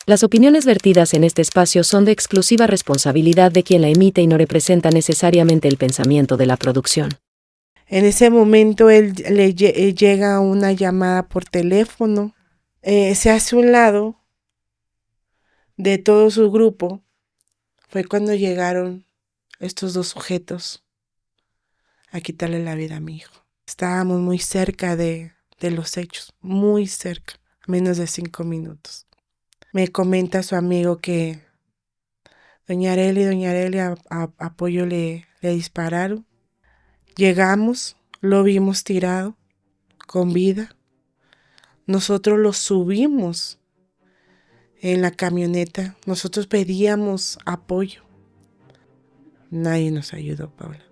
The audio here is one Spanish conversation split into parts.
Las opiniones vertidas en este espacio son de exclusiva responsabilidad de quien la emite y no representa necesariamente el pensamiento de la producción. En ese momento llega una llamada por teléfono, se hace un lado de todo su grupo. Fue cuando llegaron estos dos sujetos a quitarle la vida a mi hijo. Estábamos muy cerca de los hechos, muy cerca, a menos de 5 minutos. Me comenta su amigo que doña Aurelia, a Pollo le dispararon. Llegamos, lo vimos tirado, con vida. Nosotros lo subimos en la camioneta. Nosotros pedíamos apoyo. Nadie nos ayudó, Paula.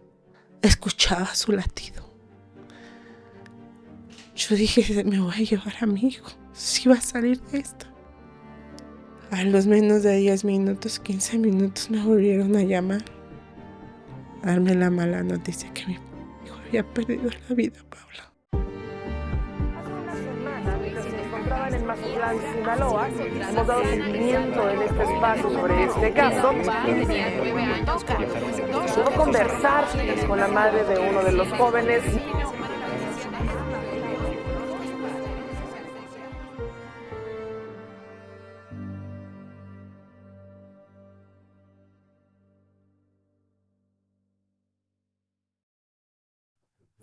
Escuchaba su latido. Yo dije, me voy a llevar a mi hijo. Sí va a salir de esto. A los menos de 10 minutos, 15 minutos me volvieron a llamar. A darme la mala noticia que mi hijo había perdido la vida, Paula. En Mazatlán, Sinaloa, hemos dado seguimiento en este espacio sobre este caso. Puedo conversar con la madre de uno de los jóvenes.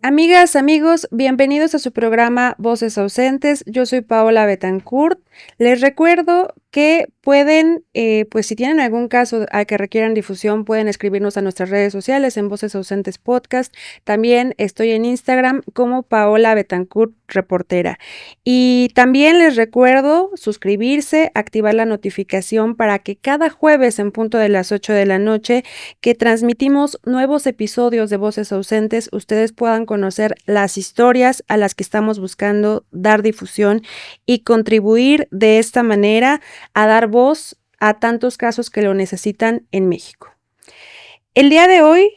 Amigas, amigos, bienvenidos a su programa Voces Ausentes. Yo soy Paola Betancourt. Les recuerdo que pueden, pues si tienen algún caso al que requieran difusión, pueden escribirnos a nuestras redes sociales en Voces Ausentes Podcast. También estoy en Instagram como Paola Betancourt Reportera. Y también les recuerdo suscribirse, activar la notificación para que cada jueves en punto de las 8 de la noche que transmitimos nuevos episodios de Voces Ausentes, ustedes puedan conocer las historias a las que estamos buscando dar difusión y contribuir de esta manera a dar voz a tantos casos que lo necesitan en México. El día de hoy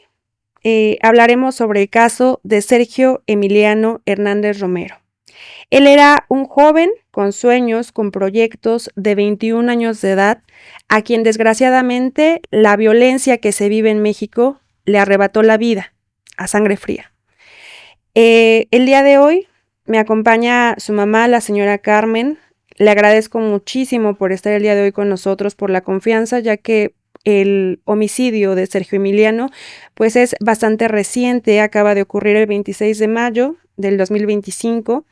hablaremos sobre el caso de Sergio Emiliano Hernández Romero. Él era un joven con sueños, con proyectos de 21 años de edad, a quien desgraciadamente la violencia que se vive en México le arrebató la vida a sangre fría. El día de hoy me acompaña su mamá, la señora Carmen. Le agradezco muchísimo por estar el día de hoy con nosotros, por la confianza, ya que el homicidio de Sergio Emiliano pues es bastante reciente, acaba de ocurrir el 26 de mayo del 2025.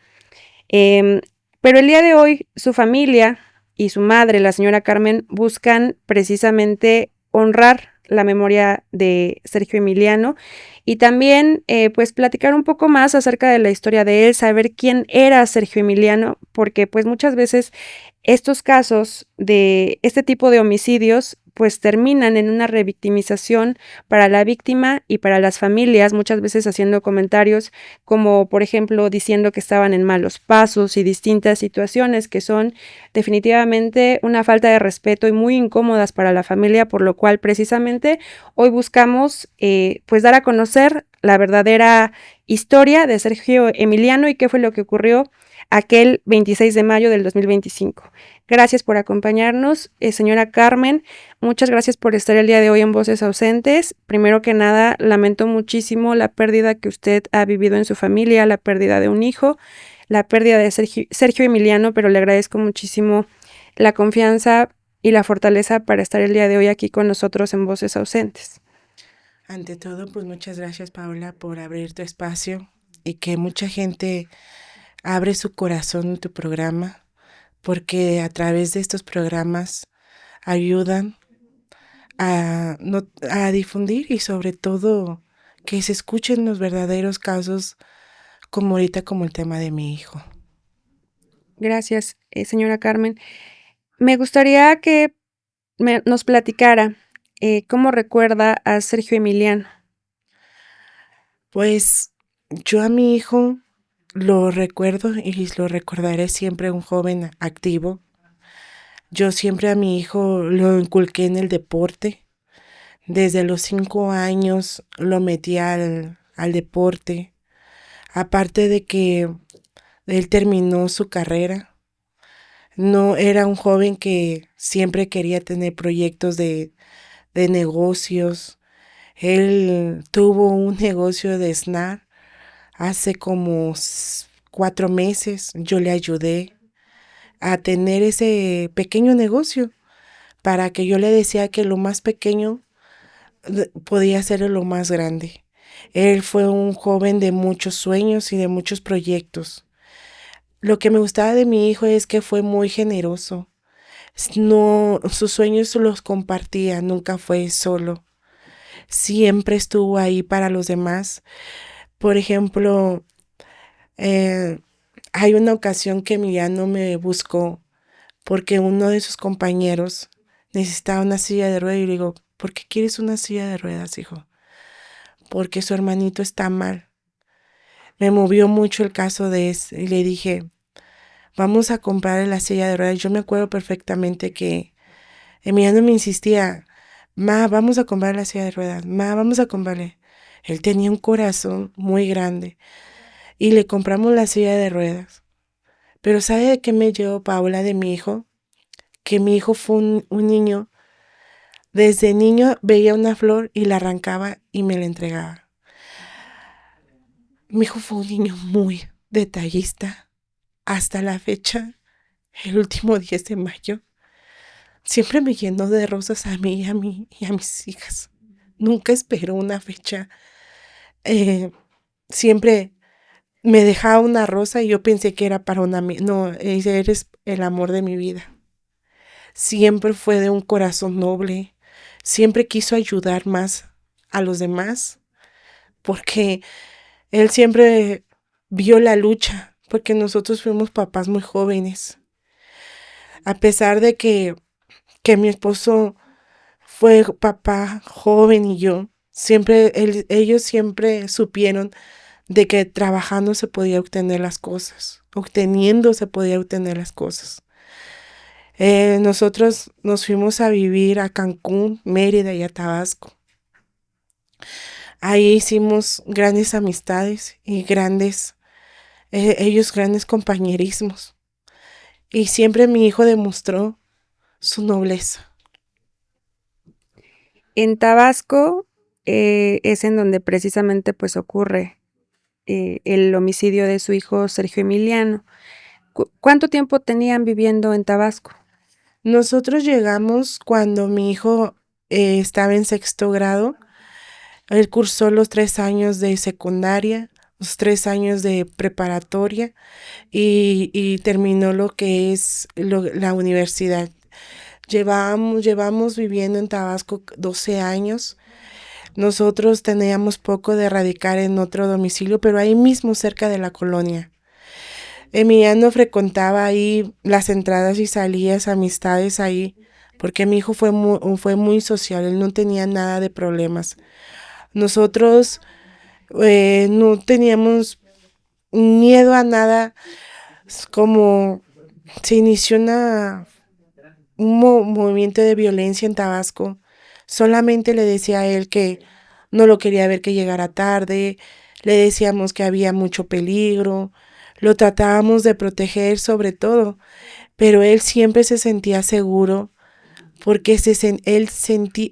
Pero el día de hoy su familia y su madre, la señora Carmen, buscan precisamente honrar la memoria de Sergio Emiliano y también pues platicar un poco más acerca de la historia de él, saber quién era Sergio Emiliano, porque pues muchas veces estos casos de este tipo de homicidios pues terminan en una revictimización para la víctima y para las familias, muchas veces haciendo comentarios como por ejemplo diciendo que estaban en malos pasos y distintas situaciones que son definitivamente una falta de respeto y muy incómodas para la familia, por lo cual precisamente hoy buscamos pues dar a conocer la verdadera historia de Sergio Emiliano y qué fue lo que ocurrió aquel 26 de mayo del 2025. Gracias por acompañarnos, señora Carmen. Muchas gracias por estar el día de hoy en Voces Ausentes. Primero que nada, lamento muchísimo la pérdida que usted ha vivido en su familia, la pérdida de un hijo, la pérdida de Sergio Emiliano, pero le agradezco muchísimo la confianza y la fortaleza para estar el día de hoy aquí con nosotros en Voces Ausentes. Ante todo, pues muchas gracias, Paola, por abrir tu espacio y que mucha gente abre su corazón en tu programa, porque a través de estos programas ayudan a difundir y sobre todo que se escuchen los verdaderos casos como ahorita como el tema de mi hijo. Gracias, señora Carmen. Me gustaría que nos platicara cómo recuerda a Sergio Emiliano. Pues yo a mi hijo lo recuerdo y lo recordaré siempre un joven activo. Yo siempre a mi hijo lo inculqué en el deporte. Desde los 5 años lo metí al deporte. Aparte de que él terminó su carrera, No era un joven que siempre quería tener proyectos de negocios. Él tuvo un negocio de snack hace como 4 meses. Yo le ayudé a tener ese pequeño negocio para que yo le decía que lo más pequeño podía ser lo más grande. Él fue un joven de muchos sueños y de muchos proyectos. Lo que me gustaba de mi hijo es que fue muy generoso. No, sus sueños los compartía, nunca fue solo. Siempre estuvo ahí para los demás. Por ejemplo, eh, hay una ocasión que Emiliano me buscó porque uno de sus compañeros necesitaba una silla de ruedas y le digo, ¿por qué quieres una silla de ruedas, hijo? Porque su hermanito está mal. Me movió mucho el caso de eso y le dije, vamos a comprar la silla de ruedas. Yo me acuerdo perfectamente que Emiliano me insistía, ma, vamos a comprar la silla de ruedas, ma, vamos a comprarle. Él tenía un corazón muy grande y le compramos la silla de ruedas. Pero ¿sabe de qué me llevó Paola de mi hijo? Que mi hijo fue un niño, desde niño veía una flor y la arrancaba y me la entregaba. Mi hijo fue un niño muy detallista. Hasta la fecha, el último 10 de mayo, siempre me llenó de rosas a mí y a mis hijas. Nunca esperó una fecha. Siempre me dejaba una rosa y yo pensé que era para una amiga. No, eres el amor de mi vida. Siempre fue de un corazón noble. Siempre quiso ayudar más a los demás porque él siempre vio la lucha, porque nosotros fuimos papás muy jóvenes. A pesar de que mi esposo fue papá joven y yo, siempre ellos siempre supieron de que trabajando se podía obtener las cosas, obteniendo se podía obtener las cosas. Nosotros nos fuimos a vivir a Cancún, Mérida y a Tabasco. Ahí hicimos grandes amistades y ellos grandes compañerismos. Y siempre mi hijo demostró su nobleza. En Tabasco es en donde precisamente pues ocurre el homicidio de su hijo Sergio Emiliano. ¿Cuánto tiempo tenían viviendo en Tabasco? Nosotros llegamos cuando mi hijo estaba en 6º grado. Él cursó los 3 años de secundaria, los 3 años de preparatoria y terminó lo que es la universidad. Llevamos viviendo en Tabasco 12 años. Nosotros teníamos poco de radicar en otro domicilio, pero ahí mismo cerca de la colonia. Emiliano frecuentaba ahí las entradas y salidas, amistades ahí, porque mi hijo fue muy social, él no tenía nada de problemas. Nosotros no teníamos miedo a nada, como se inició un movimiento de violencia en Tabasco. Solamente le decía a él que no lo quería ver que llegara tarde, le decíamos que había mucho peligro, lo tratábamos de proteger sobre todo, pero él siempre se sentía seguro porque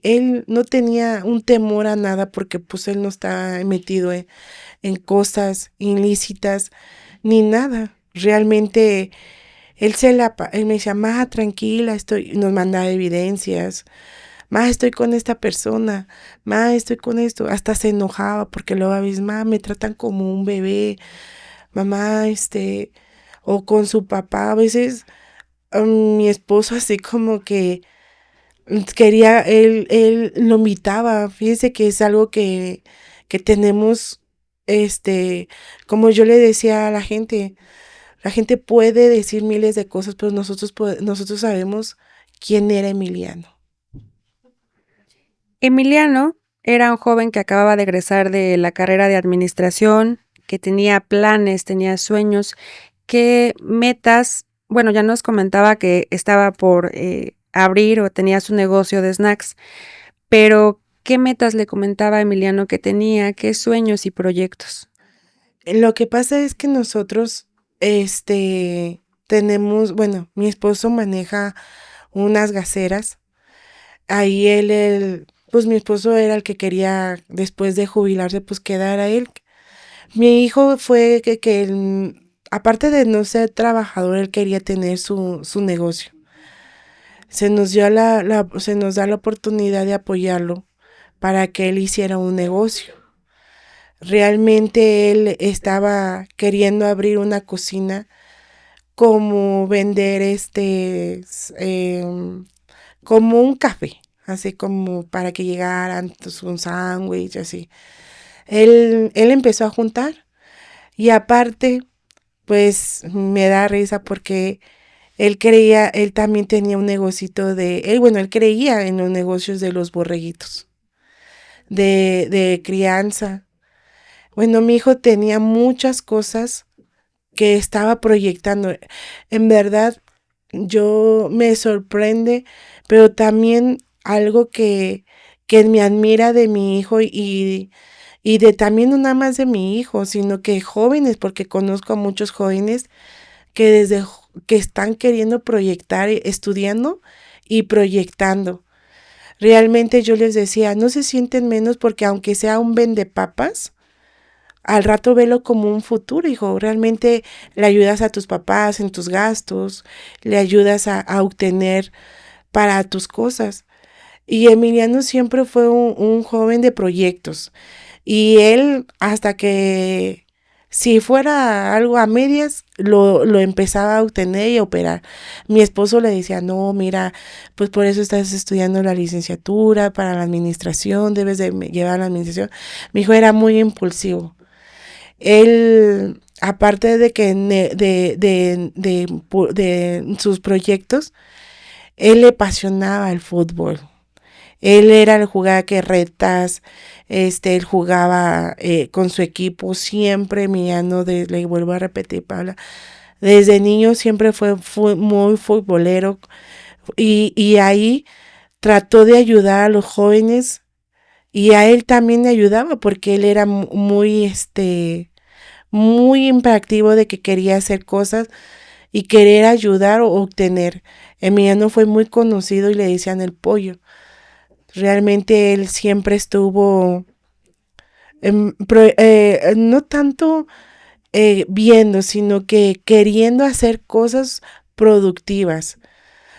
él no tenía un temor a nada porque pues él no estaba metido en cosas ilícitas ni nada. Realmente él me decía, ma, tranquila, nos mandaba evidencias, ma, estoy con esta persona, ma, estoy con esto, hasta se enojaba porque luego a veces, ma, me tratan como un bebé, mamá, o con su papá, a veces mi esposo así como que él lo invitaba, fíjese que es algo que tenemos, como yo le decía a la gente puede decir miles de cosas, pero nosotros sabemos quién era Emiliano. Emiliano era un joven que acababa de egresar de la carrera de administración, que tenía planes, tenía sueños, qué metas, bueno, ya nos comentaba que estaba por abrir o tenía su negocio de snacks, pero ¿qué metas le comentaba a Emiliano que tenía? ¿Qué sueños y proyectos? Lo que pasa es que nosotros, mi esposo maneja unas gaseras. Ahí pues mi esposo era el que quería, después de jubilarse, pues quedar a él. Mi hijo fue que aparte de no ser trabajador, él quería tener su negocio. Se nos da la oportunidad de apoyarlo para que él hiciera un negocio. Realmente él estaba queriendo abrir una cocina, como vender como un café, así como para que llegaran pues, un sándwich, así. Él empezó a juntar y aparte, pues me da risa porque él también tenía un negocito él creía en los negocios de los borreguitos, de crianza. Bueno, mi hijo tenía muchas cosas que estaba proyectando. En verdad, yo me sorprende, pero también algo que me admira de mi hijo y de también no nada más de mi hijo, sino que jóvenes, porque conozco a muchos jóvenes que que están queriendo proyectar, estudiando y proyectando. Realmente yo les decía, no se sienten menos porque aunque sea un vendepapas, al rato velo como un futuro, hijo. Realmente le ayudas a tus papás en tus gastos, le ayudas a obtener para tus cosas. Y Emiliano siempre fue un joven de proyectos. Y él, hasta que si fuera algo a medias, lo empezaba a obtener y a operar. Mi esposo le decía, no, mira, pues por eso estás estudiando la licenciatura para la administración, debes de llevar la administración. Mi hijo era muy impulsivo. Él, aparte de que de sus proyectos, él le apasionaba el fútbol. Él era el jugador que retas, él jugaba con su equipo siempre, le vuelvo a repetir, Paula, desde niño siempre fue muy futbolero y ahí trató de ayudar a los jóvenes y a él también le ayudaba porque él era muy imperactivo de que quería hacer cosas y querer ayudar o obtener. Emiliano fue muy conocido y le decían el pollo. Realmente él siempre estuvo no tanto viendo, sino que queriendo hacer cosas productivas.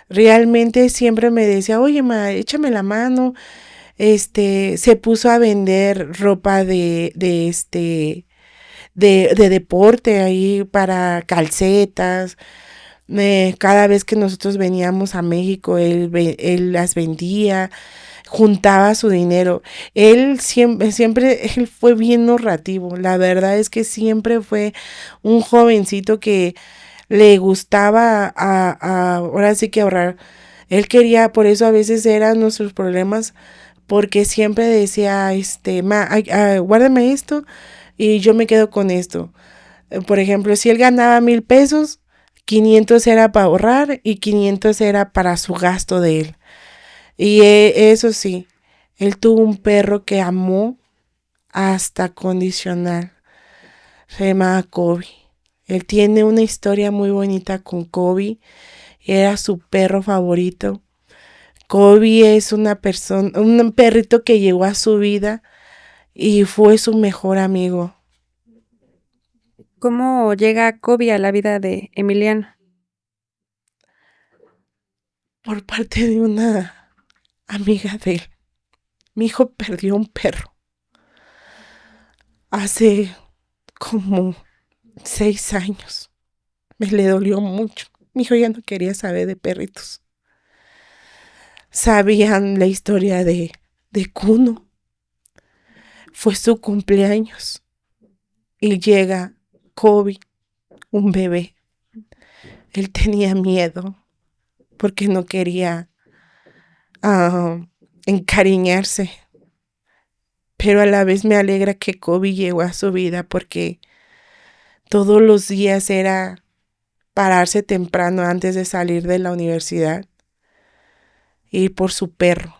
Realmente siempre me decía, oye, ma, échame la mano. Se puso a vender ropa de deporte ahí para calcetas. Cada vez que nosotros veníamos a México, él las vendía, juntaba su dinero. Él fue bien ahorrativo. La verdad es que siempre fue un jovencito que le gustaba ahora sí que ahorrar. Él quería, por eso a veces eran nuestros problemas, porque siempre decía, guárdame esto y yo me quedo con esto. Por ejemplo, si él ganaba 1,000 pesos, 500 era para ahorrar y 500 era para su gasto de él. Y eso sí, él tuvo un perro que amó hasta condicional. Se llamaba Kobe. Él tiene una historia muy bonita con Kobe. Era su perro favorito. Kobe es un perrito que llegó a su vida y fue su mejor amigo. ¿Cómo llega Kobe a la vida de Emiliano? Por parte de una amiga de él. Mi hijo perdió un perro hace como 6 años. Me le dolió mucho. Mi hijo ya no quería saber de perritos. Sabían la historia de Kuno. Fue su cumpleaños y llega Kobe, un bebé. Él tenía miedo porque no quería encariñarse. Pero a la vez me alegra que Kobe llegó a su vida porque todos los días era pararse temprano antes de salir de la universidad, ir por su perro.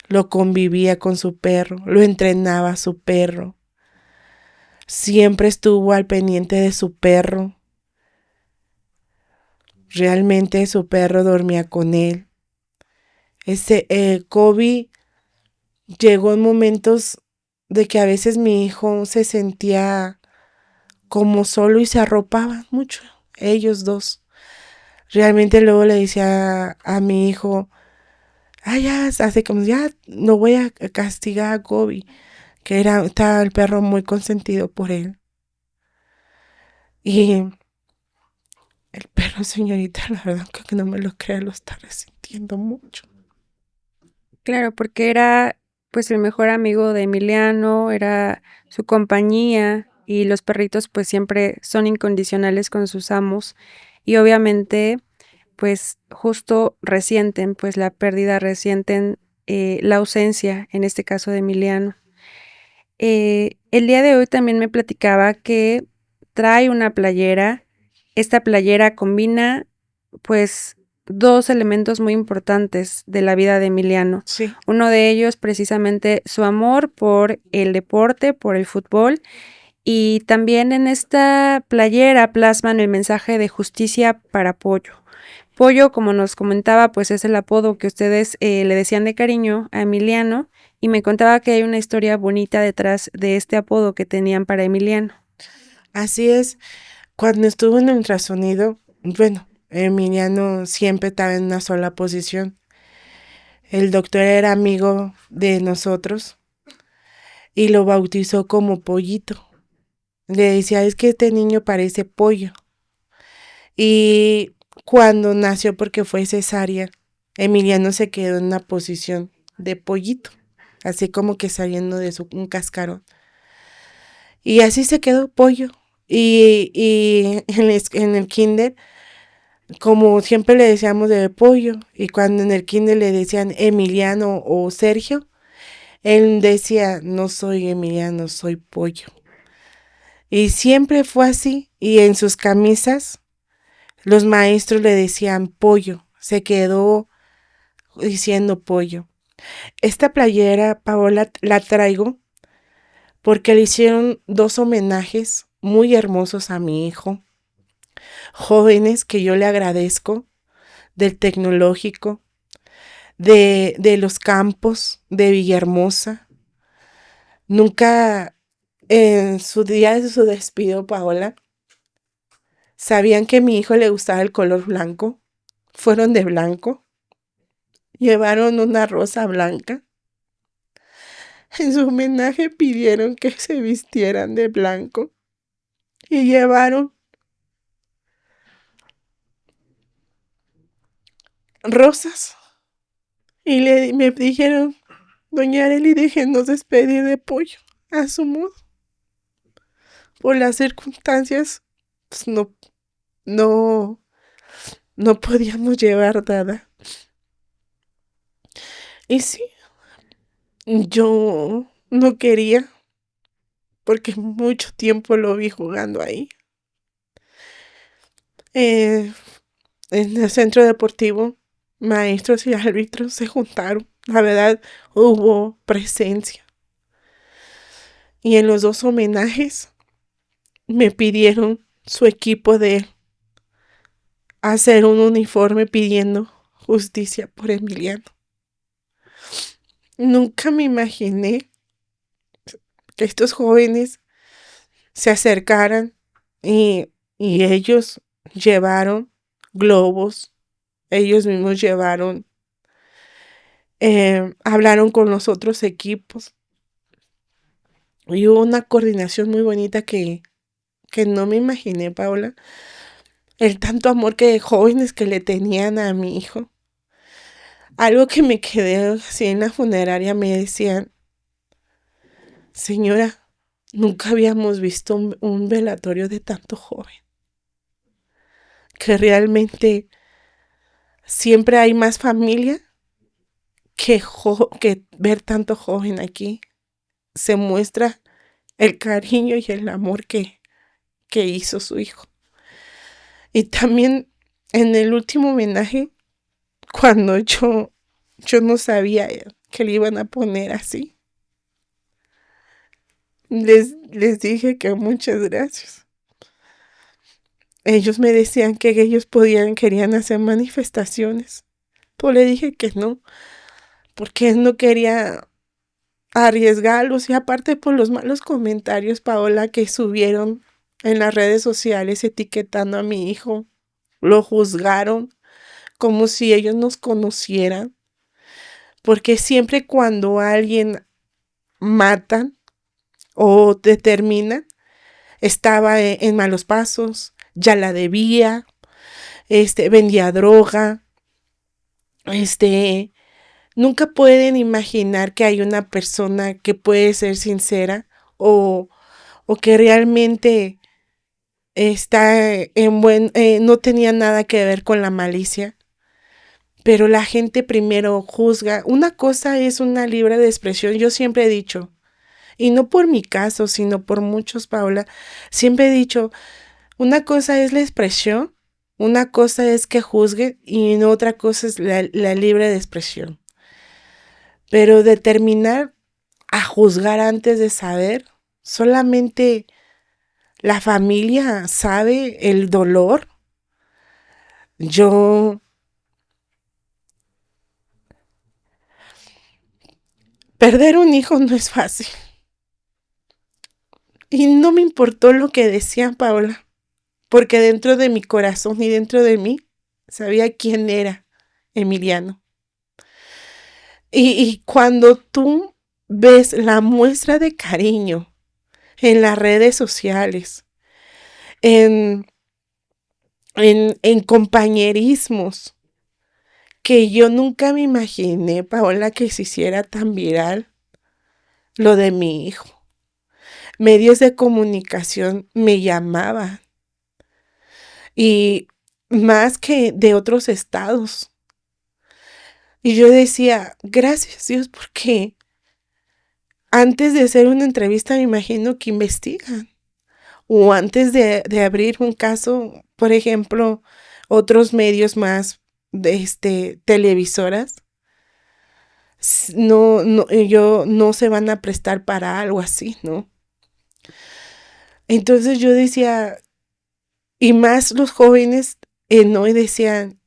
Lo convivía con su perro, lo entrenaba a su perro. Siempre estuvo al pendiente de su perro. Realmente su perro dormía con él. Kobe llegó en momentos de que a veces mi hijo se sentía como solo y se arropaban mucho, ellos dos. Realmente luego le decía a mi hijo, ya, hace como ya no voy a castigar a Kobe, que estaba el perro muy consentido por él. Y el perro, señorita, la verdad que no me lo crea, lo está resintiendo mucho. Claro, porque era pues el mejor amigo de Emiliano, era su compañía y los perritos pues siempre son incondicionales con sus amos y obviamente pues justo resienten pues la pérdida, resienten la ausencia, en este caso de Emiliano. El día de hoy también me platicaba que trae una playera. Esta playera combina pues dos elementos muy importantes de la vida de Emiliano. Sí. Uno de ellos precisamente su amor por el deporte, por el fútbol, y también en esta playera plasman el mensaje de justicia para Pollo. Pollo, como nos comentaba, pues es el apodo que ustedes le decían de cariño a Emiliano, y me contaba que hay una historia bonita detrás de este apodo que tenían para Emiliano. Así es, cuando estuvo en ultrasonido, bueno, Emiliano siempre estaba en una sola posición. El doctor era amigo de nosotros y lo bautizó como Pollito. Le decía, es que este niño parece pollo. Y cuando nació, porque fue cesárea, Emiliano se quedó en una posición de pollito, así como que saliendo de un cascarón. Y así se quedó pollo. Y en el kinder, como siempre le decíamos de pollo, y cuando en el kinder le decían Emiliano o Sergio, él decía, no soy Emiliano, soy pollo. Y siempre fue así, y en sus camisas los maestros le decían pollo, se quedó diciendo pollo. Esta playera, Paola, la traigo porque le hicieron 2 homenajes muy hermosos a mi hijo, jóvenes que yo le agradezco, del tecnológico, de los campos de Villahermosa. Nunca en su día de su despido, Paola, sabían que a mi hijo le gustaba el color blanco, fueron de blanco, llevaron una rosa blanca. En su homenaje pidieron que se vistieran de blanco y llevaron rosas. Y me dijeron, doña Arely, déjenos despedir de pollo a su modo. Por las circunstancias, pues no podíamos llevar nada. Y sí, yo no quería, porque mucho tiempo lo vi jugando ahí. En el centro deportivo, maestros y árbitros se juntaron. La verdad, hubo presencia. Y en los 2 homenajes me pidieron su equipo de hacer un uniforme pidiendo justicia por Emiliano. Nunca me imaginé que estos jóvenes se acercaran y ellos llevaron globos, ellos mismos llevaron, hablaron con los otros equipos y hubo una coordinación muy bonita que no me imaginé, Paola, el tanto amor que jóvenes que le tenían a mi hijo. Algo que me quedé así en la funeraria, me decían, señora, nunca habíamos visto un velatorio de tanto joven. Que realmente siempre hay más familia que ver tanto joven aquí. Se muestra el cariño y el amor que hizo su hijo. Y también en el último homenaje, cuando yo no sabía que le iban a poner así, les dije que muchas gracias. ellos me decían que ellos querían hacer manifestaciones. Pues le dije que no, porque no quería arriesgarlos, y aparte por los malos comentarios, Paola, que subieron en las redes sociales etiquetando a mi hijo. Lo juzgaron como si ellos nos conocieran, porque siempre cuando alguien matan o determinan, estaba en malos pasos, ya la debía, vendía droga, nunca pueden imaginar que hay una persona que puede ser sincera o, o que realmente está no tenía nada que ver con la malicia. Pero la gente primero juzga. Una cosa es una libre de expresión. Yo siempre he dicho, y no por mi caso, sino por muchos, Paola, siempre he dicho, una cosa es la expresión, una cosa es que juzgue y otra cosa es la libre de expresión. Pero determinar a juzgar antes de saber, solamente la familia sabe el dolor. Yo, perder un hijo no es fácil. Y no me importó lo que decían, Paola, porque dentro de mi corazón y dentro de mí sabía quién era Emiliano. Y cuando tú ves la muestra de cariño en las redes sociales, en compañerismos, que yo nunca me imaginé, Paola, que se hiciera tan viral lo de mi hijo. Medios de comunicación me llamaban, y más que de otros estados. Y yo decía, gracias Dios, porque antes de hacer una entrevista me imagino que investigan. O antes de abrir un caso, por ejemplo, otros medios más televisoras, no se van a prestar para algo así, ¿no? Entonces yo decía, y más los jóvenes, ¿no? Y decían,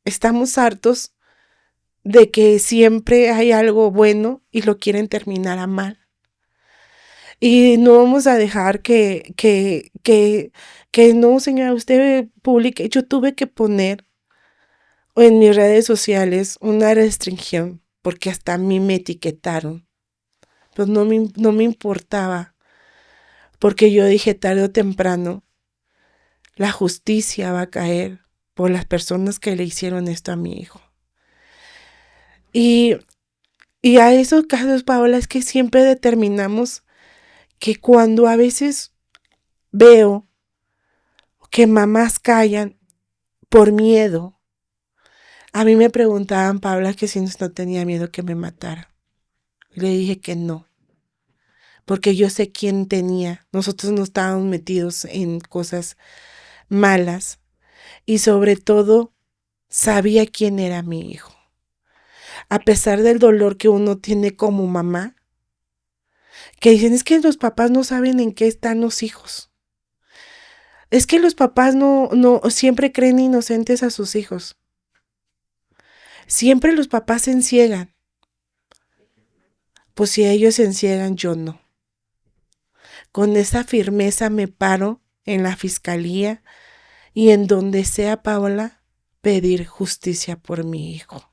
estamos hartos de que siempre hay algo bueno y lo quieren terminar a mal. Y no vamos a dejar que no, señora, usted publique. Yo tuve que poner en mis redes sociales una restricción, porque hasta a mí me etiquetaron. Pues no me importaba, porque yo dije tarde o temprano, la justicia va a caer por las personas que le hicieron esto a mi hijo. Y a esos casos, Paola, es que siempre determinamos que cuando a veces veo que mamás callan por miedo, a mí me preguntaban, Paola, que si no tenía miedo que me matara. Le dije que no, porque yo sé quién tenía. Nosotros no estábamos metidos en cosas malas, y sobre todo sabía quién era mi hijo. A pesar del dolor que uno tiene como mamá, que dicen, es que los papás no saben en qué están los hijos. Es que los papás no siempre creen inocentes a sus hijos. Siempre los papás se enciegan. Pues si ellos se enciegan, yo no. Con esa firmeza me paro en la fiscalía y en donde sea, Paola, pedir justicia por mi hijo.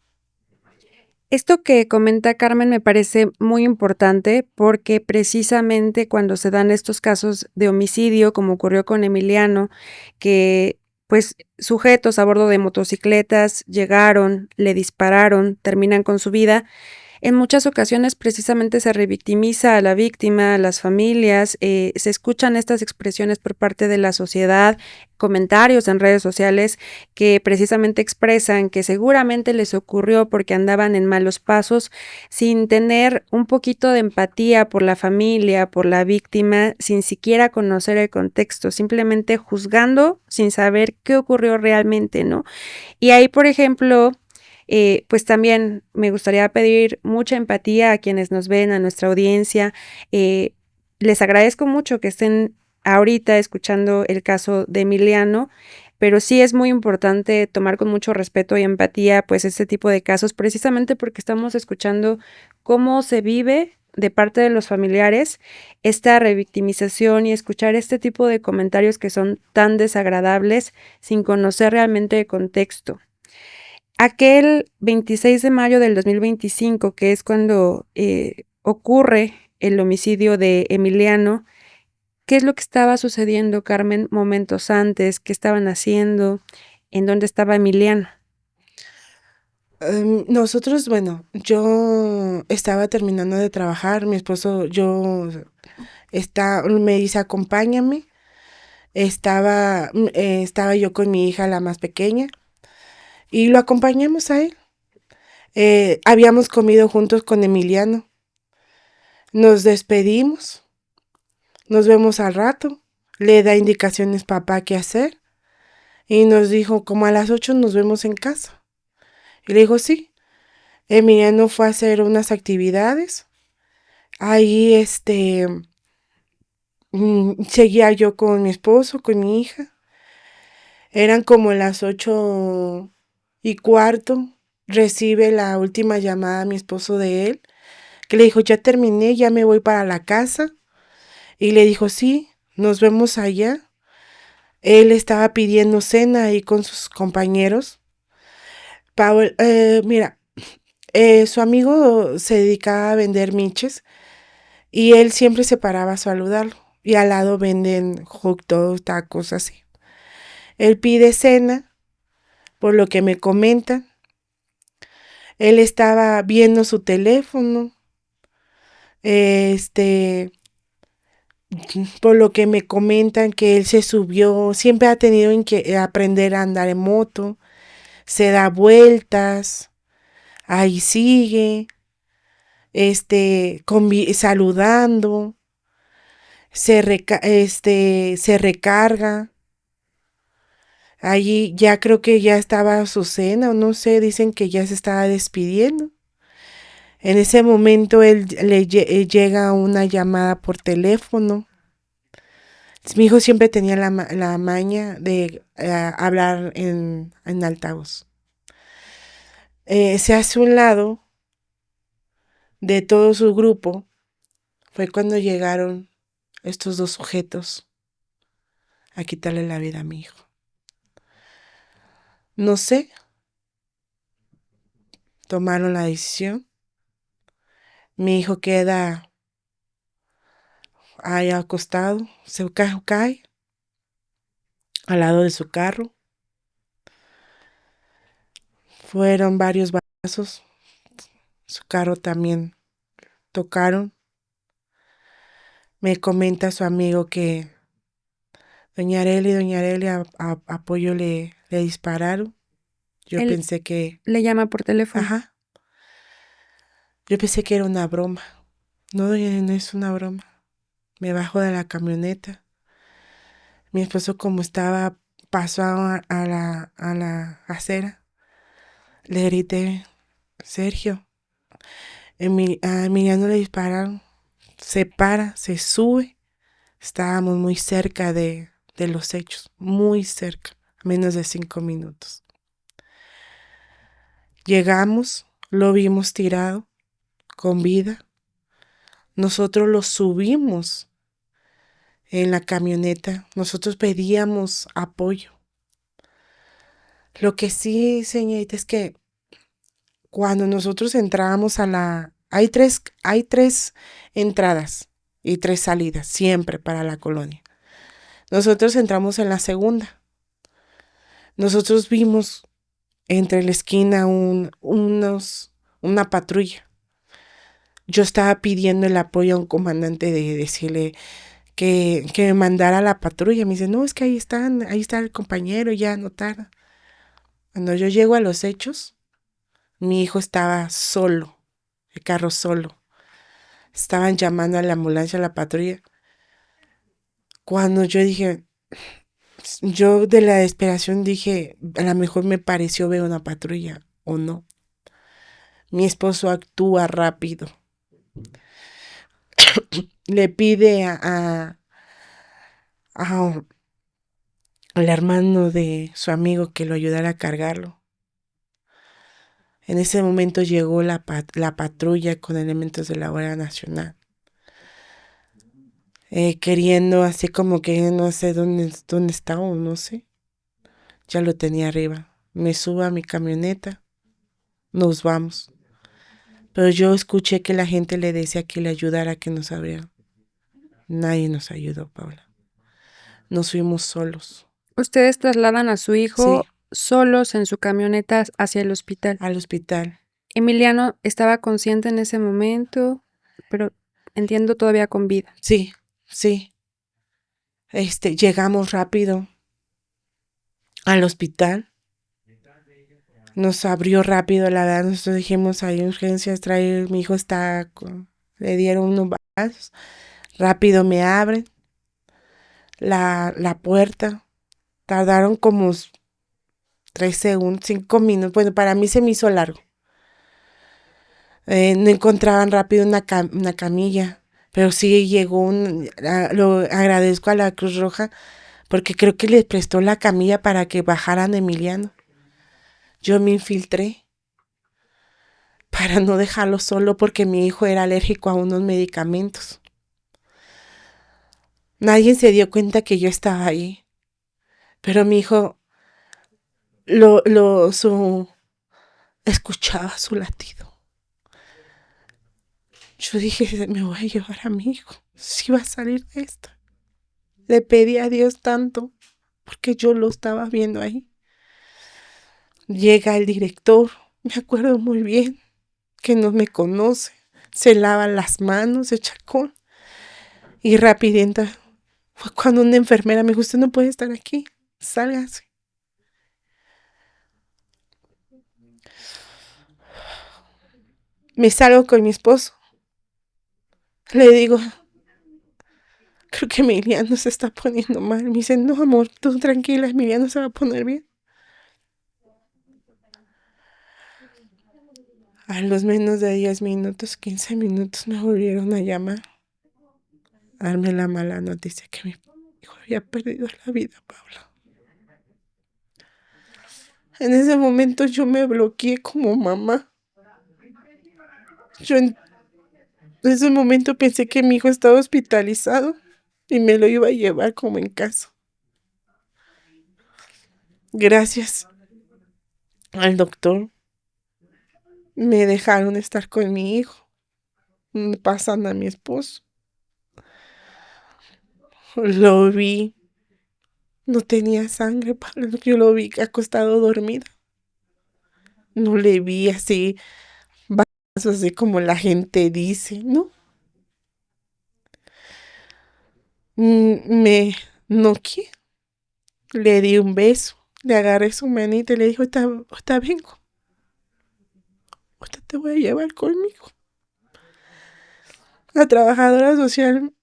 Esto que comenta Carmen me parece muy importante porque precisamente cuando se dan estos casos de homicidio, como ocurrió con Emiliano, que pues sujetos a bordo de motocicletas llegaron, le dispararon, terminan con su vida, en muchas ocasiones precisamente se revictimiza a la víctima, a las familias, se escuchan estas expresiones por parte de la sociedad, comentarios en redes sociales que precisamente expresan que seguramente les ocurrió porque andaban en malos pasos, sin tener un poquito de empatía por la familia, por la víctima, sin siquiera conocer el contexto, simplemente juzgando sin saber qué ocurrió realmente, ¿no? Y ahí, por ejemplo, pues también me gustaría pedir mucha empatía a quienes nos ven, a nuestra audiencia. Les agradezco mucho que estén ahorita escuchando el caso de Emiliano, pero sí es muy importante tomar con mucho respeto y empatía pues este tipo de casos, precisamente porque estamos escuchando cómo se vive de parte de los familiares esta revictimización y escuchar este tipo de comentarios que son tan desagradables sin conocer realmente el contexto. Aquel 26 de mayo del 2025, que es cuando ocurre el homicidio de Emiliano, ¿qué es lo que estaba sucediendo, Carmen, momentos antes? ¿Qué estaban haciendo? ¿En dónde estaba Emiliano? Nosotros, bueno, yo estaba terminando de trabajar, mi esposo, me dice, acompáñame. Estaba yo con mi hija, la más pequeña, y lo acompañamos a él. Habíamos comido juntos con Emiliano. Nos despedimos, nos vemos al rato. Le da indicaciones papá qué hacer y nos dijo, como a las 8 nos vemos en casa. Y le dijo, sí. Emiliano fue a hacer unas actividades. Ahí, seguía yo con mi esposo, con mi hija. Eran como las 8:15. Recibe la última llamada a mi esposo de él, que le dijo, ya terminé, ya me voy para la casa. Y le dijo, sí, nos vemos allá. Él estaba pidiendo cena ahí con sus compañeros. Paul, mira, su amigo se dedicaba a vender miches y él siempre se paraba a saludarlo. Y al lado venden hot dogs, tacos, así. Él pide cena, por lo que me comentan. Él estaba viendo su teléfono. Por lo que me comentan que él se subió, siempre ha tenido que aprender a andar en moto, se da vueltas, ahí sigue, saludando, se recarga. Allí ya creo que ya estaba su cena, o no sé, dicen que ya se estaba despidiendo. En ese momento llega una llamada por teléfono. Mi hijo siempre tenía la maña de hablar en altavoz. Se hace un lado de todo su grupo. Fue cuando llegaron estos dos sujetos a quitarle la vida a mi hijo. No sé, tomaron la decisión. Mi hijo queda ahí acostado, cae al lado de su carro. Fueron varios balazos. Su carro también tocaron. Me comenta su amigo que doña Areli, Apoyo le dispararon. Yo Él pensé que, le llama por teléfono. ajá, yo pensé que era una broma. No, doña, no es una broma. Me bajo de la camioneta. Mi esposo, como estaba, pasó a la acera. Le grité, Sergio, a Emiliano le dispararon. Se para, se sube. Estábamos muy cerca de los hechos, muy cerca, a menos de 5 minutos. Llegamos, lo vimos tirado, con vida. Nosotros lo subimos en la camioneta. Nosotros pedíamos apoyo. Lo que sí, señorita, es que cuando nosotros entrábamos hay tres entradas y 3 salidas, siempre para la colonia. Nosotros entramos en la segunda. Nosotros vimos entre la esquina una patrulla. Yo estaba pidiendo el apoyo a un comandante de decirle que me mandara a la patrulla. Me dice, no, es que ahí está el compañero, ya no tarda. Cuando yo llego a los hechos, mi hijo estaba solo, el carro solo. Estaban llamando a la ambulancia, a la patrulla. Cuando yo de la desesperación dije, a lo mejor me pareció ver una patrulla o no. Mi esposo actúa rápido. Le pide al hermano de su amigo que lo ayudara a cargarlo. En ese momento llegó la patrulla con elementos de la Guardia Nacional, queriendo así como que no sé dónde está o no sé. Ya lo tenía arriba. Me subo a mi camioneta, nos vamos. Pero yo escuché que la gente le decía que le ayudara, que nos abrieran. Nadie nos ayudó, Paula. Nos fuimos solos. Ustedes trasladan a su hijo Sí, solos en su camioneta hacia el hospital. al hospital. Emiliano estaba consciente en ese momento, pero entiendo todavía con vida. Sí, sí. Llegamos rápido al hospital. Nos abrió rápido, la verdad. Nosotros dijimos, hay urgencias, mi hijo le dieron unos balazos. Rápido me abren la puerta. Tardaron como 3 segundos, 5 minutos. Bueno, para mí se me hizo largo. No encontraban rápido una camilla, pero sí llegó lo agradezco a la Cruz Roja porque creo que les prestó la camilla para que bajaran a Emiliano. Yo me infiltré para no dejarlo solo porque mi hijo era alérgico a unos medicamentos. Nadie se dio cuenta que yo estaba ahí, pero mi hijo escuchaba su latido. Yo dije, me voy a llevar a mi hijo, si va a salir de esto. Le pedí a Dios tanto, porque yo lo estaba viendo ahí. Llega el director, me acuerdo muy bien, que no me conoce, se lava las manos, se chacón, y rapidito fue cuando una enfermera me dijo, usted no puede estar aquí, sálgase. Me salgo con mi esposo, le digo, creo que Emiliano se está poniendo mal. Me dice, no amor, tú tranquila, Emiliano se va a poner bien. A los menos de 10 minutos, 15 minutos me volvieron a llamar, a darme la mala noticia que mi hijo había perdido la vida, Paula. En ese momento yo me bloqueé como mamá. Yo en ese momento pensé que mi hijo estaba hospitalizado y me lo iba a llevar como en casa. Gracias al doctor me dejaron estar con mi hijo. Me pasan a mi esposo. Lo vi. No tenía sangre, yo lo vi acostado dormido. No le vi así, vasos así como la gente dice, ¿no? Me noqué, le di un beso, le agarré su manita y le dije, ahorita vengo, ahorita te voy a llevar conmigo. La trabajadora social,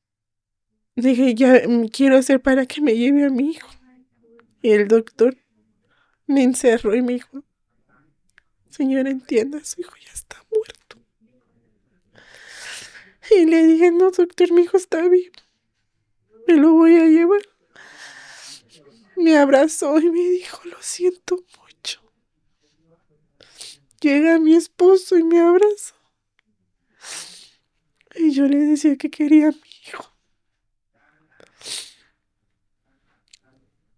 dije, ya quiero hacer para que me lleve a mi hijo. Y el doctor me encerró y me dijo, señora, entienda, su hijo ya está muerto. Y le dije, no, doctor, mi hijo está vivo. Me lo voy a llevar. Me abrazó y me dijo, lo siento mucho. Llega mi esposo y me abraza. Y yo le decía que quería a mi hijo.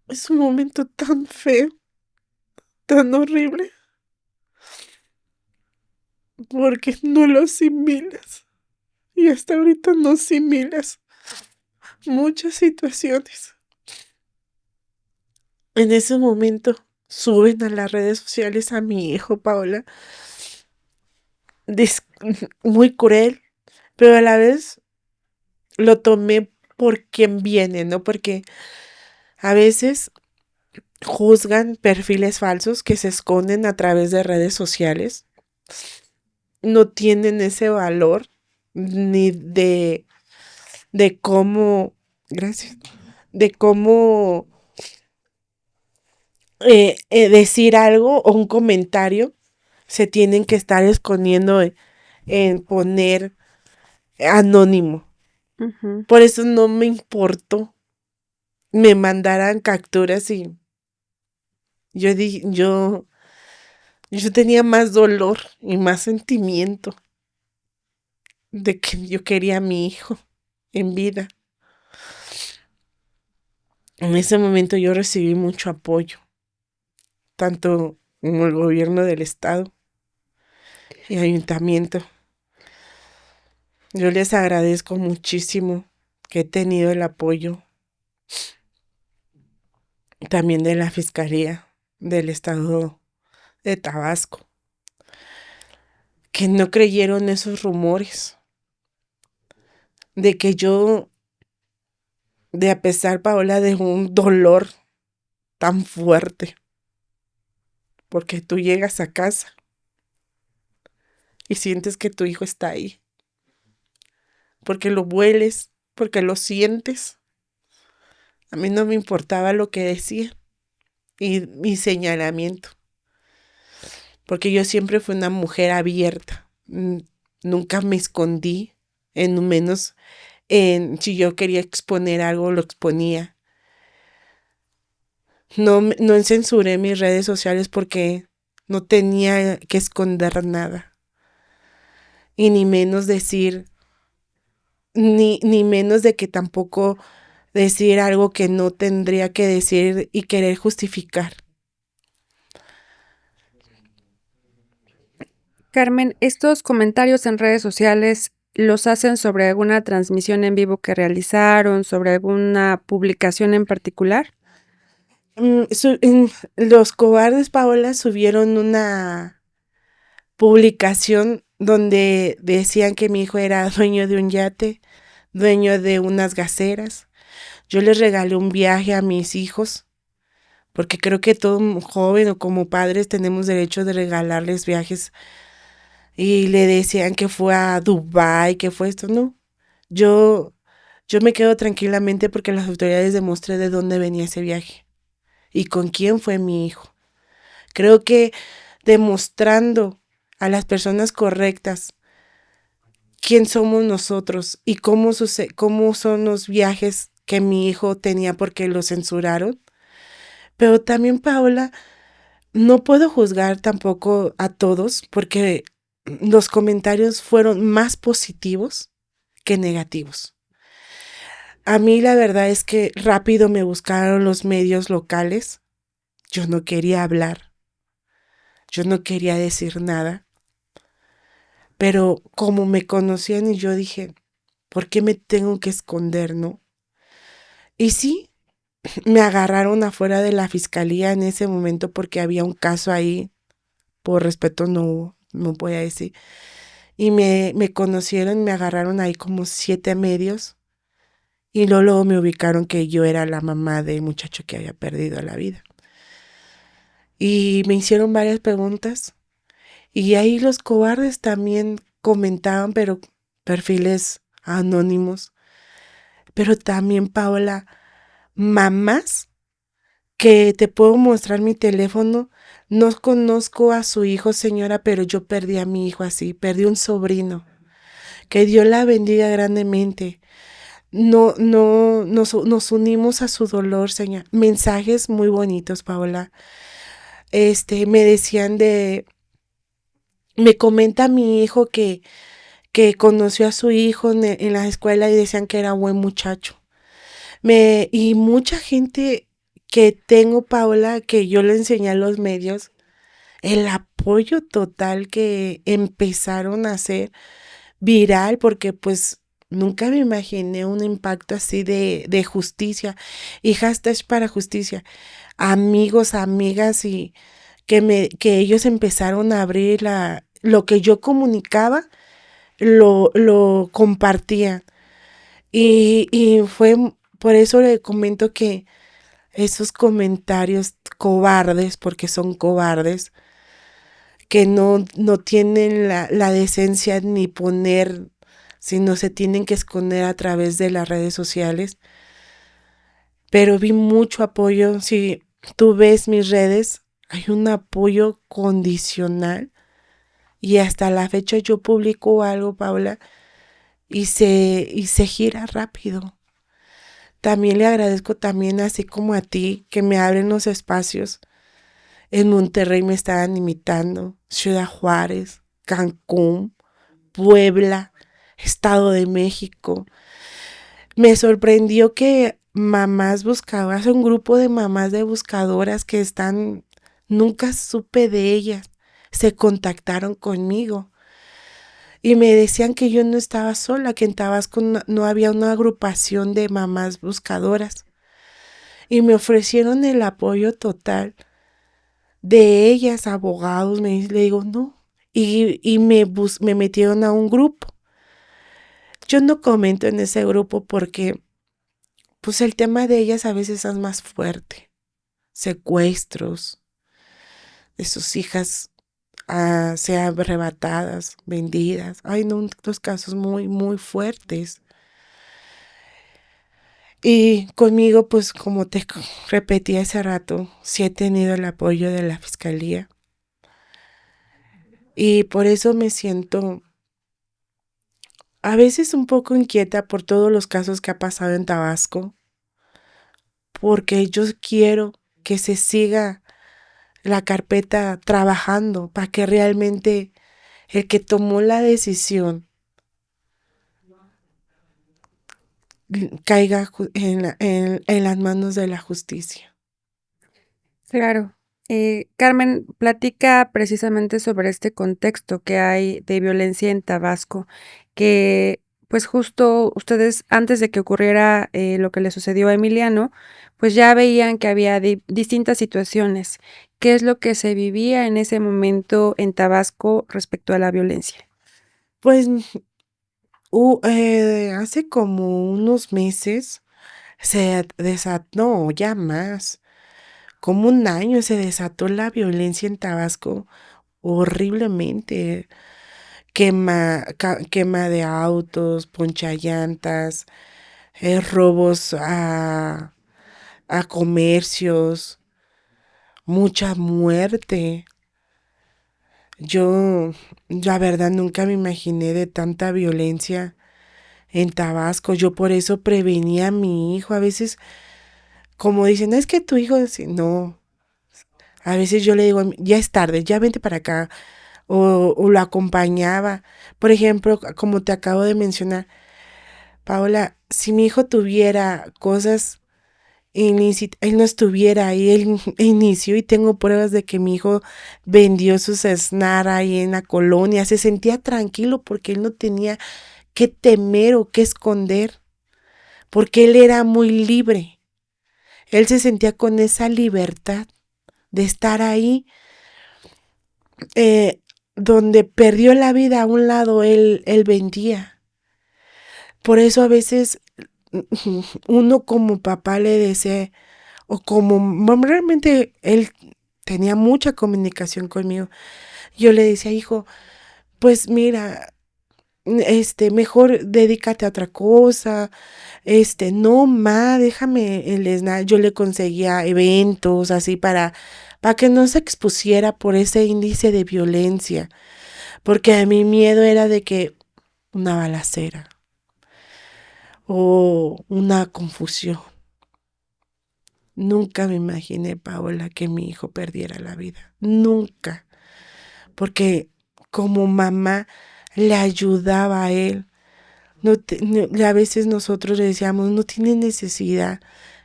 Es un momento tan feo, tan horrible, porque no lo asimilas. Y hasta ahorita no asimilas muchas situaciones. En ese momento suben a las redes sociales a mi hijo, Paola, muy cruel, pero a la vez lo tomé por quien viene, ¿no? Porque a veces juzgan perfiles falsos que se esconden a través de redes sociales. No tienen ese valor ni de cómo, gracias, de cómo decir algo o un comentario. Se tienen que estar escondiendo en poner anónimo. Ujú. Por eso no me importó me mandaran capturas y yo tenía más dolor y más sentimiento de que yo quería a mi hijo en vida. En ese momento yo recibí mucho apoyo, tanto en el gobierno del estado y ayuntamiento. Yo les agradezco muchísimo que he tenido el apoyo también de la Fiscalía del Estado de Tabasco, que no creyeron esos rumores de que yo, de a pesar, Paola, de un dolor tan fuerte, porque tú llegas a casa y sientes que tu hijo está ahí, porque lo hueles, porque lo sientes. A mí no me importaba lo que decía y mi señalamiento, porque yo siempre fui una mujer abierta. Nunca me escondí, en menos si yo quería exponer algo, lo exponía. No censuré mis redes sociales porque no tenía que esconder nada. Y ni menos decir, ni menos de que tampoco decir algo que no tendría que decir y querer justificar. Carmen, estos comentarios en redes sociales los hacen sobre alguna transmisión en vivo que realizaron, sobre alguna publicación en particular. Los cobardes, Paola, subieron una publicación donde decían que mi hijo era dueño de un yate, dueño de unas gaceras. Yo les regalé un viaje a mis hijos, porque creo que todo joven o como padres tenemos derecho de regalarles viajes. Y le decían que fue a Dubái, que fue esto, no. Yo, yo me quedo tranquilamente porque las autoridades demostré de dónde venía ese viaje y con quién fue mi hijo. Creo que demostrando a las personas correctas quién somos nosotros y cómo son los viajes que mi hijo tenía porque lo censuraron. Pero también, Paola, no puedo juzgar tampoco a todos porque los comentarios fueron más positivos que negativos. A mí la verdad es que rápido me buscaron los medios locales. Yo no quería hablar, yo no quería decir nada, pero como me conocían y yo dije, ¿por qué me tengo que esconder, no? Y sí, me agarraron afuera de la fiscalía en ese momento porque había un caso ahí, por respeto no voy a decir. Y me conocieron, me agarraron ahí como 7 medios y luego me ubicaron que yo era la mamá del muchacho que había perdido la vida. Y me hicieron varias preguntas y ahí los cobardes también comentaban, pero perfiles anónimos. Pero también, Paola, mamás que te puedo mostrar mi teléfono. No conozco a su hijo, señora, pero yo perdí a mi hijo así, perdí un sobrino. Que Dios la bendiga grandemente. Nos unimos a su dolor, señora. Mensajes muy bonitos, Paola. Me decían me comenta mi hijo que conoció a su hijo en la escuela y decían que era buen muchacho. Y mucha gente que tengo, Paola, que yo le enseñé a los medios, el apoyo total que empezaron a hacer viral, porque pues nunca me imaginé un impacto así de justicia y hashtag para justicia. Amigos, amigas y que ellos empezaron a abrir lo que yo comunicaba, lo compartían. Y fue por eso le comento que esos comentarios cobardes, porque son cobardes, que no tienen la decencia ni poner, sino se tienen que esconder a través de las redes sociales. Pero vi mucho apoyo. Si tú ves mis redes, hay un apoyo condicional. Y hasta la fecha yo publico algo, Paula, y se gira rápido. también le agradezco también, así como a ti, que me abren los espacios. En Monterrey me estaban invitando, Ciudad Juárez, Cancún, Puebla, Estado de México. Me sorprendió que mamás buscadoras, un grupo de mamás de buscadoras que están, nunca supe de ellas, se contactaron conmigo y me decían que yo no estaba sola, que en Tabasco no había una agrupación de mamás buscadoras y me ofrecieron el apoyo total de ellas, abogados. Le digo no, y me metieron a un grupo. Yo no comento en ese grupo porque pues el tema de ellas a veces es más fuerte. Secuestros de sus hijas, sea arrebatadas, vendidas. Hay unos casos muy, muy fuertes. Y conmigo, pues como te repetí hace rato, sí he tenido el apoyo de la fiscalía. Y por eso me siento a veces un poco inquieta por todos los casos que ha pasado en Tabasco, porque yo quiero que se siga la carpeta trabajando para que realmente el que tomó la decisión caiga en las manos de la justicia. Claro. Carmen, platica precisamente sobre este contexto que hay de violencia en Tabasco, que pues justo ustedes antes de que ocurriera lo que le sucedió a Emiliano, pues ya veían que había distintas situaciones. ¿Qué es lo que se vivía en ese momento en Tabasco respecto a la violencia? Pues hace como unos meses se desató, ya más, como un año se desató la violencia en Tabasco horriblemente. Quema de autos, ponchallantas, robos a comercios, mucha muerte. Yo, la verdad, nunca me imaginé de tanta violencia en Tabasco. Yo por eso prevenía a mi hijo. A veces, como dicen, es que tu hijo, no. A veces yo le digo, ya es tarde, ya vente para acá. O lo acompañaba. Por ejemplo, como te acabo de mencionar, Paola, si mi hijo tuviera cosas ilícitas, él no estuviera ahí, él inició y tengo pruebas de que mi hijo vendió sus snack ahí en la colonia, se sentía tranquilo porque él no tenía que temer o que esconder, porque él era muy libre, él se sentía con esa libertad de estar ahí, donde perdió la vida a un lado, él vendía. Por eso a veces uno como papá le desea, o como realmente él tenía mucha comunicación conmigo, yo le decía, hijo, pues mira, mejor dedícate a otra cosa, no, déjame el snack. Yo le conseguía eventos así para que no se expusiera por ese índice de violencia, porque a mi miedo era de que una balacera o una confusión. Nunca me imaginé, Paola, que mi hijo perdiera la vida. Nunca. Porque como mamá le ayudaba a él. A veces nosotros le decíamos, no tiene necesidad.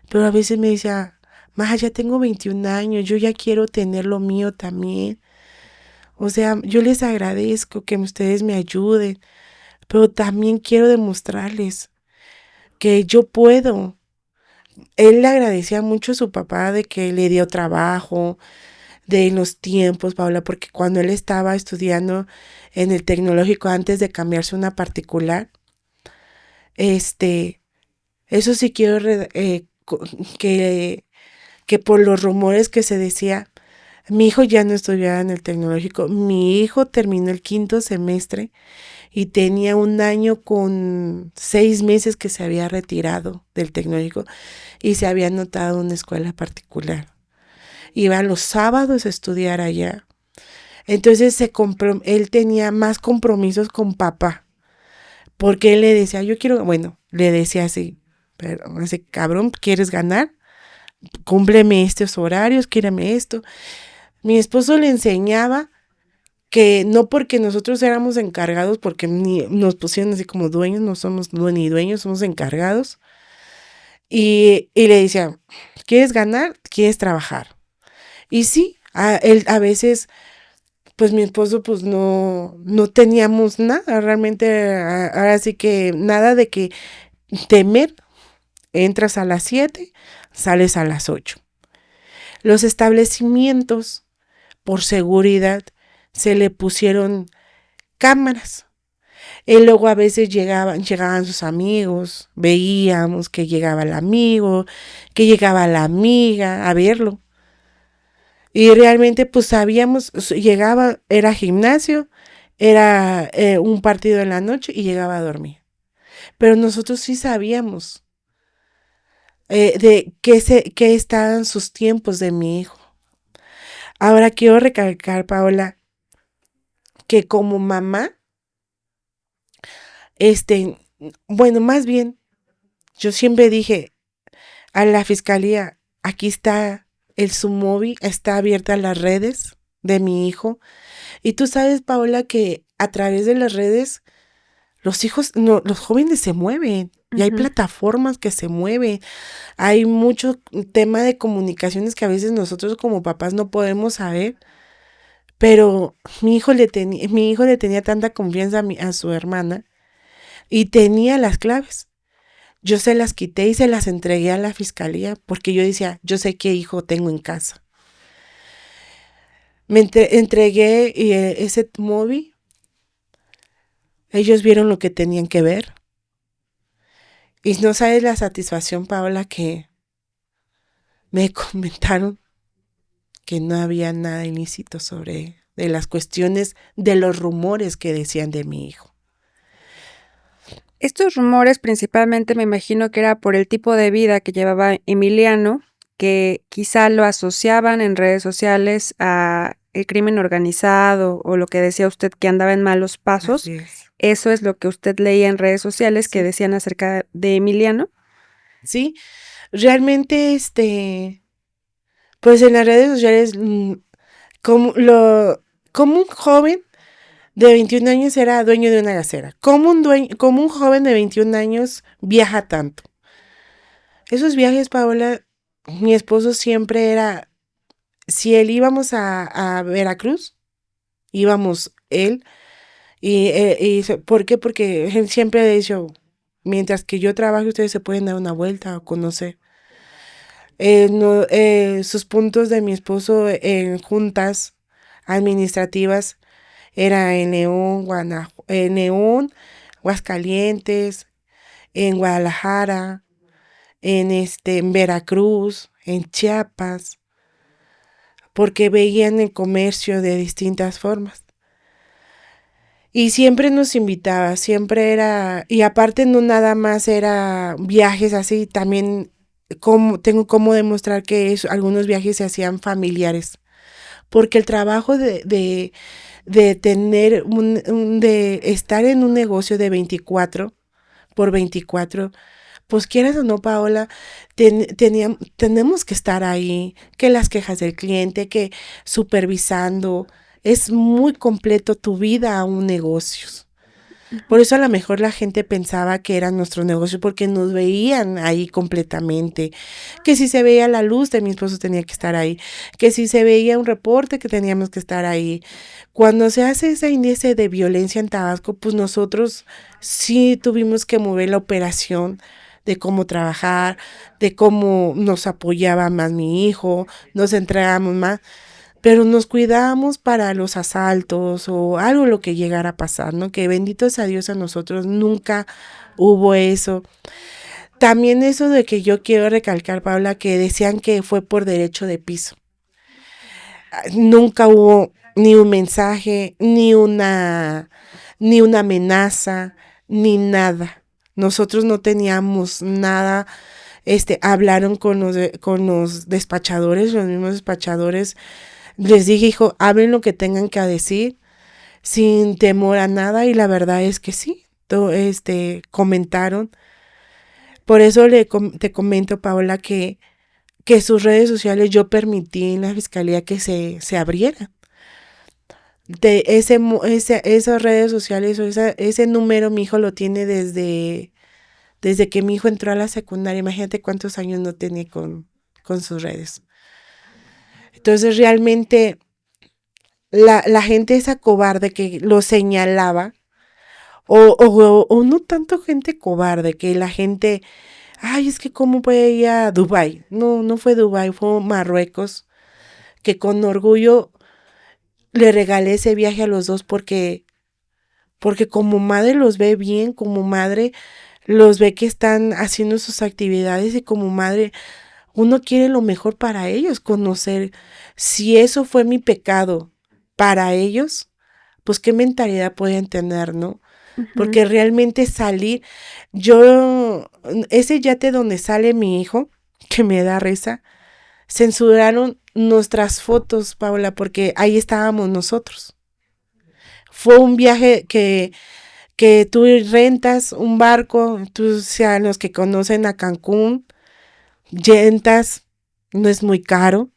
Pero a veces me decía, ma, ya tengo 21 años, yo ya quiero tener lo mío también. O sea, yo les agradezco que ustedes me ayuden, pero también quiero demostrarles que yo puedo. Él le agradecía mucho a su papá de que le dio trabajo, de los tiempos, Paula, porque cuando él estaba estudiando en el tecnológico antes de cambiarse a una particular, eso sí quiero que por los rumores que se decía, mi hijo ya no estudiaba en el tecnológico, mi hijo terminó el 5º semestre y tenía 1 año con 6 meses que se había retirado del tecnológico y se había anotado en una escuela particular. Iba los sábados a estudiar allá. Entonces él tenía más compromisos con papá, porque él le decía, le decía así, pero así, cabrón, ¿quieres ganar? Cúmpleme estos horarios, quírame esto. Mi esposo le enseñaba que no porque nosotros éramos encargados, porque nos pusieron así como dueños, no somos ni dueños, somos encargados. Y le decía, ¿quieres ganar? ¿Quieres trabajar? Y sí, él a veces, pues mi esposo, pues no teníamos nada, realmente, ahora sí que nada de que temer, entras a las 7, sales a las 8. Los establecimientos, por seguridad, se le pusieron cámaras. Y luego a veces llegaban sus amigos, veíamos que llegaba el amigo, que llegaba la amiga a verlo. Y realmente pues sabíamos, llegaba, era gimnasio, era un partido en la noche y llegaba a dormir. Pero nosotros sí sabíamos de qué estaban sus tiempos de mi hijo. Ahora quiero recalcar, Paola, que como mamá, bueno, más bien, yo siempre dije a la fiscalía, aquí está el Sumovi, está abierta las redes de mi hijo. Y tú sabes, Paola, que a través de las redes, los jóvenes se mueven. Y hay plataformas que se mueven. Hay mucho tema de comunicaciones que a veces nosotros como papás no podemos saber. Pero mi hijo le tenía tanta confianza a su hermana y tenía las claves. Yo se las quité y se las entregué a la fiscalía porque yo decía, yo sé qué hijo tengo en casa. Me entregué ese móvil. Ellos vieron lo que tenían que ver. Y no sabes la satisfacción, Paola, que me comentaron que no había nada ilícito de las cuestiones, de los rumores que decían de mi hijo. Estos rumores principalmente me imagino que era por el tipo de vida que llevaba Emiliano, que quizá lo asociaban en redes sociales a el crimen organizado o lo que decía usted que andaba en malos pasos. Así es. Eso es lo que usted leía en redes sociales que decían acerca de Emiliano. Sí, realmente pues en las redes sociales como un joven de 21 años era dueño de una gasera. Como un joven de 21 años viaja tanto. Esos viajes, Paola, mi esposo siempre era, si él íbamos a Veracruz, íbamos él, ¿por qué? Porque él siempre ha dicho, mientras que yo trabaje, ustedes se pueden dar una vuelta o conocer. Sus puntos de mi esposo en juntas administrativas era en León, Aguascalientes, en Guadalajara, en Veracruz, en Chiapas, porque veían el comercio de distintas formas. Y siempre nos invitaba, siempre era, y aparte no nada más era viajes así, también tengo como demostrar que algunos viajes se hacían familiares, porque el trabajo de tener de estar en un negocio de 24x24, pues quieras o no, Paola, tenemos que estar ahí, que las quejas del cliente, que supervisando, es muy completo tu vida a un negocio. Por eso a lo mejor la gente pensaba que era nuestro negocio porque nos veían ahí completamente. Que si se veía la luz de mi esposo tenía que estar ahí. Que si se veía un reporte que teníamos que estar ahí. Cuando se hace ese índice de violencia en Tabasco, pues nosotros sí tuvimos que mover la operación de cómo trabajar, de cómo nos apoyaba más mi hijo, nos entregábamos más. Pero nos cuidábamos para los asaltos o algo lo que llegara a pasar, ¿no? Que bendito sea Dios, a nosotros nunca hubo eso. También eso de que yo quiero recalcar, Paula, que decían que fue por derecho de piso. Nunca hubo ni un mensaje, ni una amenaza, ni nada. Nosotros no teníamos nada. Hablaron con los despachadores, los mismos despachadores. Les dije, hijo, hablen lo que tengan que decir sin temor a nada, y la verdad es que sí, comentaron. Por eso te comento, Paola, que sus redes sociales yo permití en la fiscalía que se abrieran. De esas redes sociales o ese número mi hijo lo tiene desde que mi hijo entró a la secundaria. Imagínate cuántos años no tenía con sus redes. Entonces realmente la gente esa cobarde que lo señalaba, o no tanto gente cobarde, que la gente, ay, es que cómo puede ir a Dubái. No, no fue Dubái, fue Marruecos, que con orgullo le regalé ese viaje a los dos porque como madre los ve bien, como madre los ve que están haciendo sus actividades y como madre uno quiere lo mejor para ellos, conocer si eso fue mi pecado para ellos, pues qué mentalidad pueden tener, ¿no? Ujú. Porque realmente salir, yo, ese yate donde sale mi hijo, que me da risa, censuraron nuestras fotos, Paula, porque ahí estábamos nosotros. Fue un viaje que tú rentas un barco, tú, o sea, los que conocen a Cancún, rentas, no es muy caro,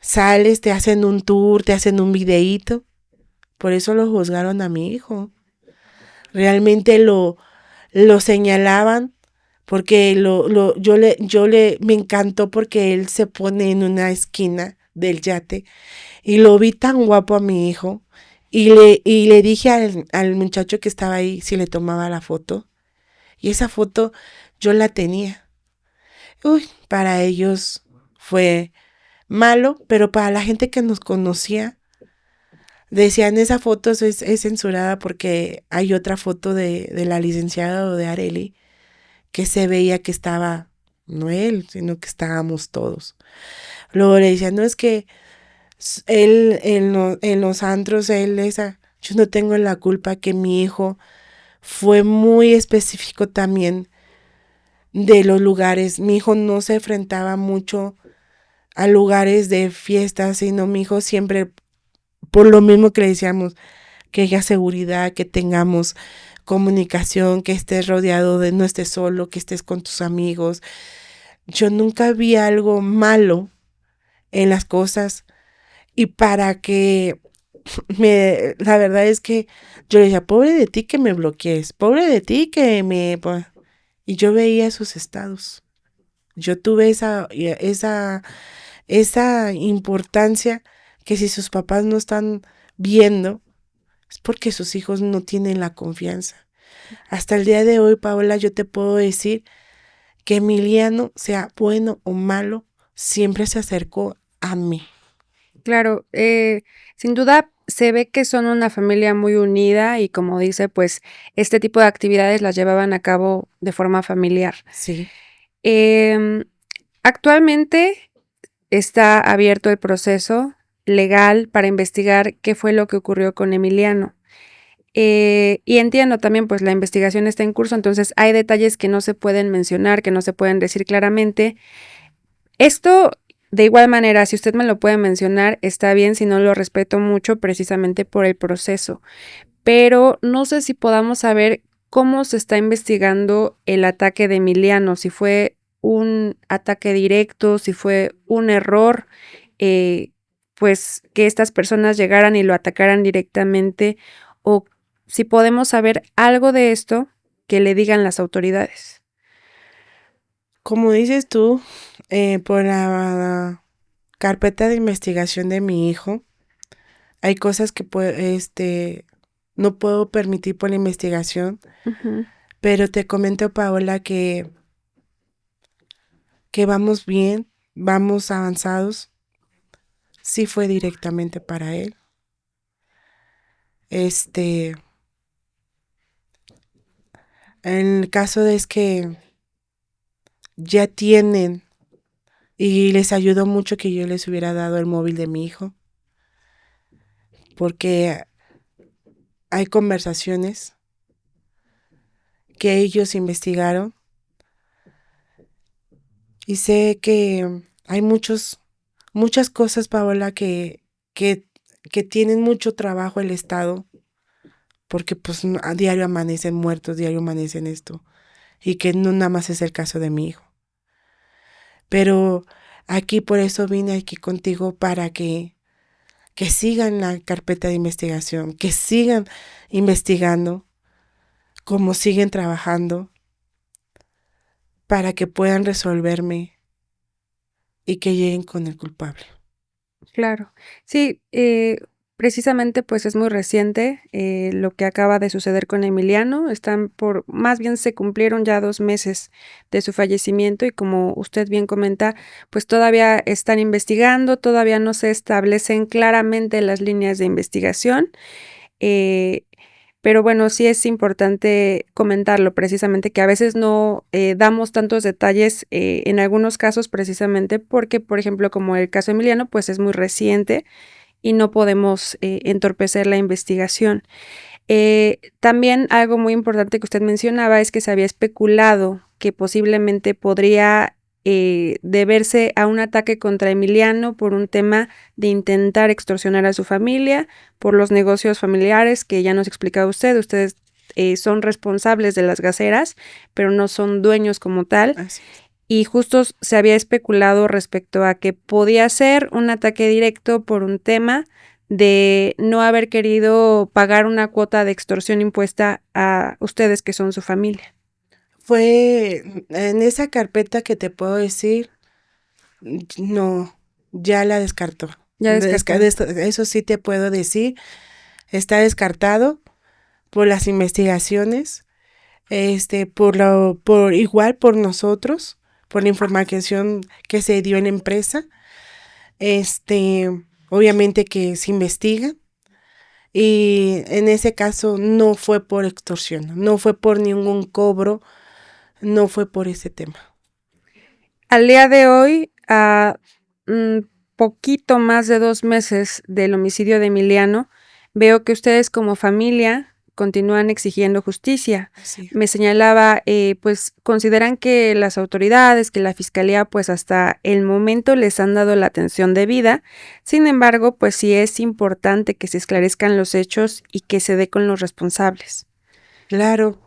sales, te hacen un tour, te hacen un videíto, por eso lo juzgaron a mi hijo. Realmente lo señalaban porque me encantó porque él se pone en una esquina del yate y lo vi tan guapo a mi hijo y le dije al muchacho que estaba ahí si le tomaba la foto y esa foto yo la tenía. Uy, para ellos fue malo, pero para la gente que nos conocía, decían esa foto es censurada porque hay otra foto de la licenciada o de Areli que se veía que estaba, no él, sino que estábamos todos. Luego le decían, no es que él en los antros, yo no tengo la culpa que mi hijo fue muy específico también de los lugares. Mi hijo no se enfrentaba mucho a lugares de fiestas, sino mi hijo siempre, por lo mismo que le decíamos, que haya seguridad, que tengamos comunicación, que estés rodeado de, no estés solo, que estés con tus amigos. Yo nunca vi algo malo en las cosas y para que la verdad es que yo le decía, pobre de ti que me bloquees, pobre de ti que y yo veía sus estados. Yo tuve esa importancia que si sus papás no están viendo, es porque sus hijos no tienen la confianza. Hasta el día de hoy, Paola, yo te puedo decir que Emiliano, sea bueno o malo, siempre se acercó a mí. Claro, sin duda se ve que son una familia muy unida y como dice, pues este tipo de actividades las llevaban a cabo de forma familiar. Sí. Em, Actualmente está abierto el proceso legal para investigar qué fue lo que ocurrió con Emiliano. Y entiendo también, pues la investigación está en curso, entonces hay detalles que no se pueden mencionar, que no se pueden decir claramente. Esto, de igual manera, si usted me lo puede mencionar, está bien, si no lo respeto mucho precisamente por el proceso. Pero no sé si podamos saber cómo se está investigando el ataque de Emiliano, si fue un ataque directo, si fue un error, eh, pues que estas personas llegaran y lo atacaran directamente, o si podemos saber algo de esto que le digan las autoridades. Como dices tú, por la carpeta de investigación de mi hijo, hay cosas que no puedo permitir por la investigación, Ujú. pero te comento, Paola, que vamos bien, vamos avanzados. Sí fue directamente para él. En el caso de es que ya tienen y les ayudó mucho que yo les hubiera dado el móvil de mi hijo, porque hay conversaciones que ellos investigaron y sé que hay muchas cosas, Paola, que tienen mucho trabajo el Estado, porque pues a diario amanecen muertos, diario amanecen esto. y que no nada más es el caso de mi hijo. Pero aquí por eso vine aquí contigo para que sigan la carpeta de investigación, que sigan investigando, como siguen trabajando, para que puedan resolverme y que lleguen con el culpable. Claro. Sí, precisamente pues es muy reciente lo que acaba de suceder con Emiliano. Más bien se cumplieron ya 2 meses de su fallecimiento y como usted bien comenta, pues todavía están investigando, todavía no se establecen claramente las líneas de investigación. eh, pero bueno, sí es importante comentarlo precisamente que a veces no damos tantos detalles en algunos casos precisamente porque, por ejemplo, como el caso Emiliano, pues es muy reciente y no podemos entorpecer la investigación. También algo muy importante que usted mencionaba es que se había especulado que posiblemente podría deberse a un ataque contra Emiliano por un tema de intentar extorsionar a su familia, por los negocios familiares que ya nos explicaba usted. Ustedes son responsables de las gaseras, pero no son dueños como tal. Así es. Y justo se había especulado respecto a que podía ser un ataque directo por un tema de no haber querido pagar una cuota de extorsión impuesta a ustedes que son su familia. Fue en esa carpeta que te puedo decir, no, ya la descartó. Ya descartado. Eso sí te puedo decir, está descartado por las investigaciones, igual por nosotros, por la información que se dio en la empresa. Obviamente que se investiga y en ese caso no fue por extorsión, no fue por ningún cobro, no fue por ese tema. Al día de hoy, a poquito más de 2 meses del homicidio de Emiliano, veo que ustedes como familia continúan exigiendo justicia. Así. Me señalaba, pues consideran que las autoridades, que la fiscalía, pues hasta el momento les han dado la atención debida. Sin embargo, pues sí es importante que se esclarezcan los hechos y que se dé con los responsables. Claro,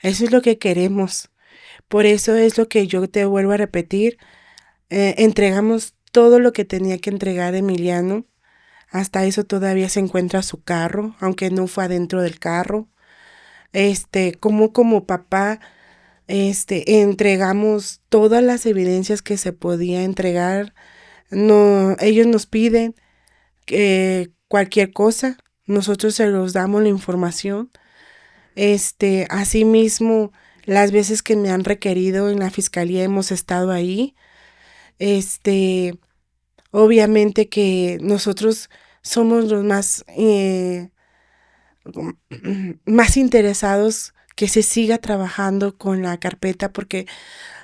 eso es lo que queremos. Por eso es lo que yo te vuelvo a repetir. Entregamos todo lo que tenía que entregar Emiliano. Hasta eso todavía se encuentra su carro, aunque no fue adentro del carro. Como papá, entregamos todas las evidencias que se podía entregar. No, ellos nos piden cualquier cosa, nosotros se los damos la información. Asimismo, las veces que me han requerido en la fiscalía hemos estado ahí. Obviamente que nosotros somos los más interesados que se siga trabajando con la carpeta, porque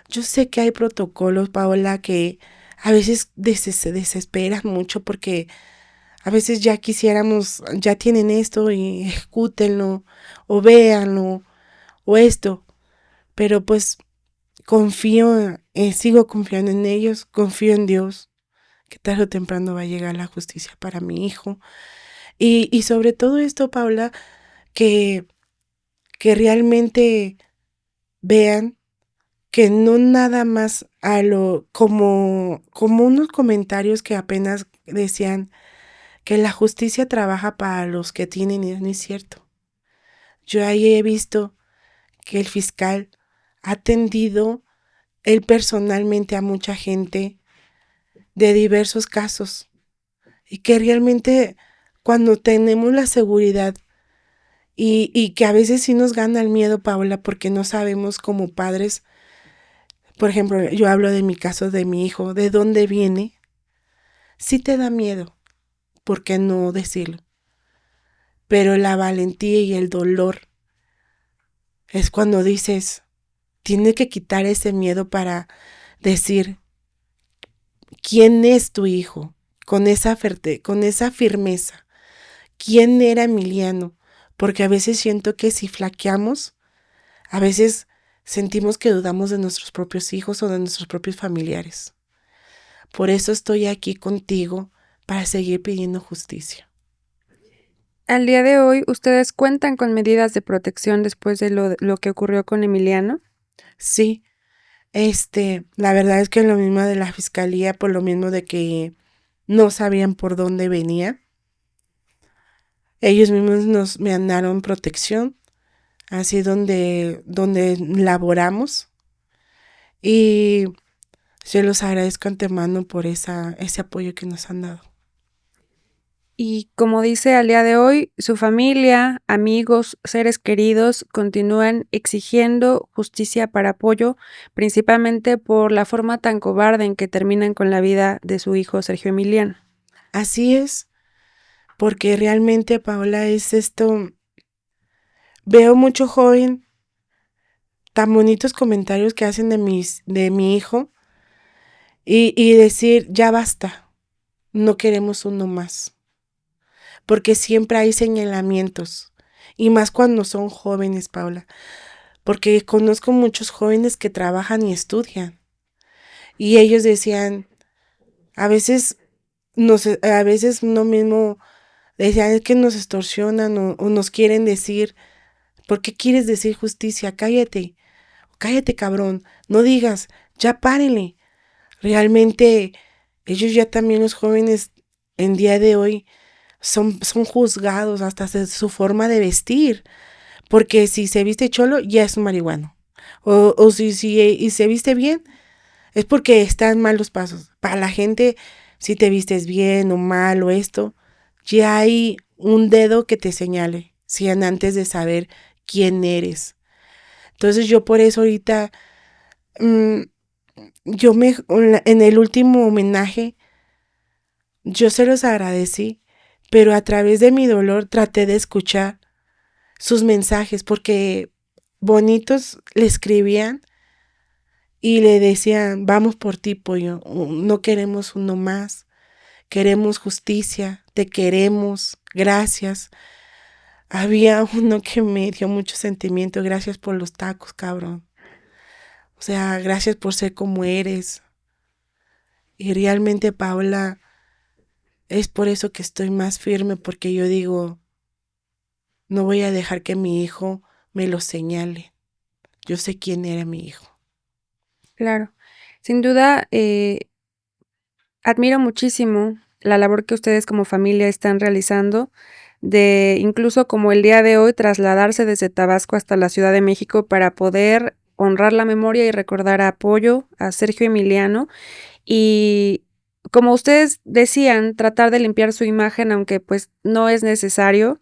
yo sé que hay protocolos, Paola, que a veces se desesperan mucho porque a veces ya quisiéramos, ya tienen esto y ejecútenlo o véanlo o esto, pero pues sigo confiando en ellos, confío en Dios, que tarde o temprano va a llegar la justicia para mi hijo. Y sobre todo esto, Paula, que realmente vean que no nada más como unos comentarios que apenas decían que la justicia trabaja para los que tienen y no es cierto. Yo ahí he visto que el fiscal ha atendido él personalmente a mucha gente de diversos casos y que realmente cuando tenemos la seguridad y que a veces sí nos gana el miedo, Paola, porque no sabemos como padres, por ejemplo, yo hablo de mi caso de mi hijo, de dónde viene, sí te da miedo, ¿por qué no decirlo? Pero la valentía y el dolor es cuando dices, tiene que quitar ese miedo para decir, ¿quién es tu hijo? Con esa firmeza. ¿Quién era Emiliano? Porque a veces siento que si flaqueamos, a veces sentimos que dudamos de nuestros propios hijos o de nuestros propios familiares. Por eso estoy aquí contigo para seguir pidiendo justicia. Al día de hoy, ¿ustedes cuentan con medidas de protección después de lo que ocurrió con Emiliano? Sí, la verdad es que lo mismo de la fiscalía, por lo mismo de que no sabían por dónde venía, ellos mismos nos mandaron protección, así donde laboramos, y se los agradezco antemano por ese apoyo que nos han dado. Y como dice al día de hoy, su familia, amigos, seres queridos continúan exigiendo justicia para Pollo, principalmente por la forma tan cobarde en que terminan con la vida de su hijo Sergio Emiliano. Así es, porque realmente, Paola, es esto. Veo mucho joven, tan bonitos comentarios que hacen de mi hijo, y decir, ya basta, no queremos uno más. Porque siempre hay señalamientos, y más cuando son jóvenes, Paula. Porque conozco muchos jóvenes que trabajan y estudian, y ellos decían, a veces a veces uno mismo decía, es que nos extorsionan o nos quieren decir, ¿por qué quieres decir justicia? Cállate, cállate, cabrón, no digas, ya párenle. Realmente ellos ya también, los jóvenes en día de hoy, son juzgados hasta su forma de vestir, porque si se viste cholo ya es un marihuano, o si y se viste bien es porque están mal los pasos. Para la gente, si te vistes bien o mal o esto, ya hay un dedo que te señale, si antes de saber quién eres. Entonces yo por eso ahorita, mm, en el último homenaje, yo se los agradecí, pero a través de mi dolor traté de escuchar sus mensajes, porque bonitos le escribían y le decían, vamos por ti, pollo, no queremos uno más, queremos justicia, te queremos, gracias. Había uno que me dio mucho sentimiento, gracias por los tacos, cabrón. O sea, gracias por ser como eres. Y realmente, Paola, es por eso que estoy más firme, porque yo digo, no voy a dejar que mi hijo me lo señale. Yo sé quién era mi hijo. Claro, sin duda, admiro muchísimo la labor que ustedes como familia están realizando, de incluso como el día de hoy trasladarse desde Tabasco hasta la Ciudad de México para poder honrar la memoria y recordar a Pollo, a Sergio Emiliano, y como ustedes decían, tratar de limpiar su imagen, aunque pues no es necesario,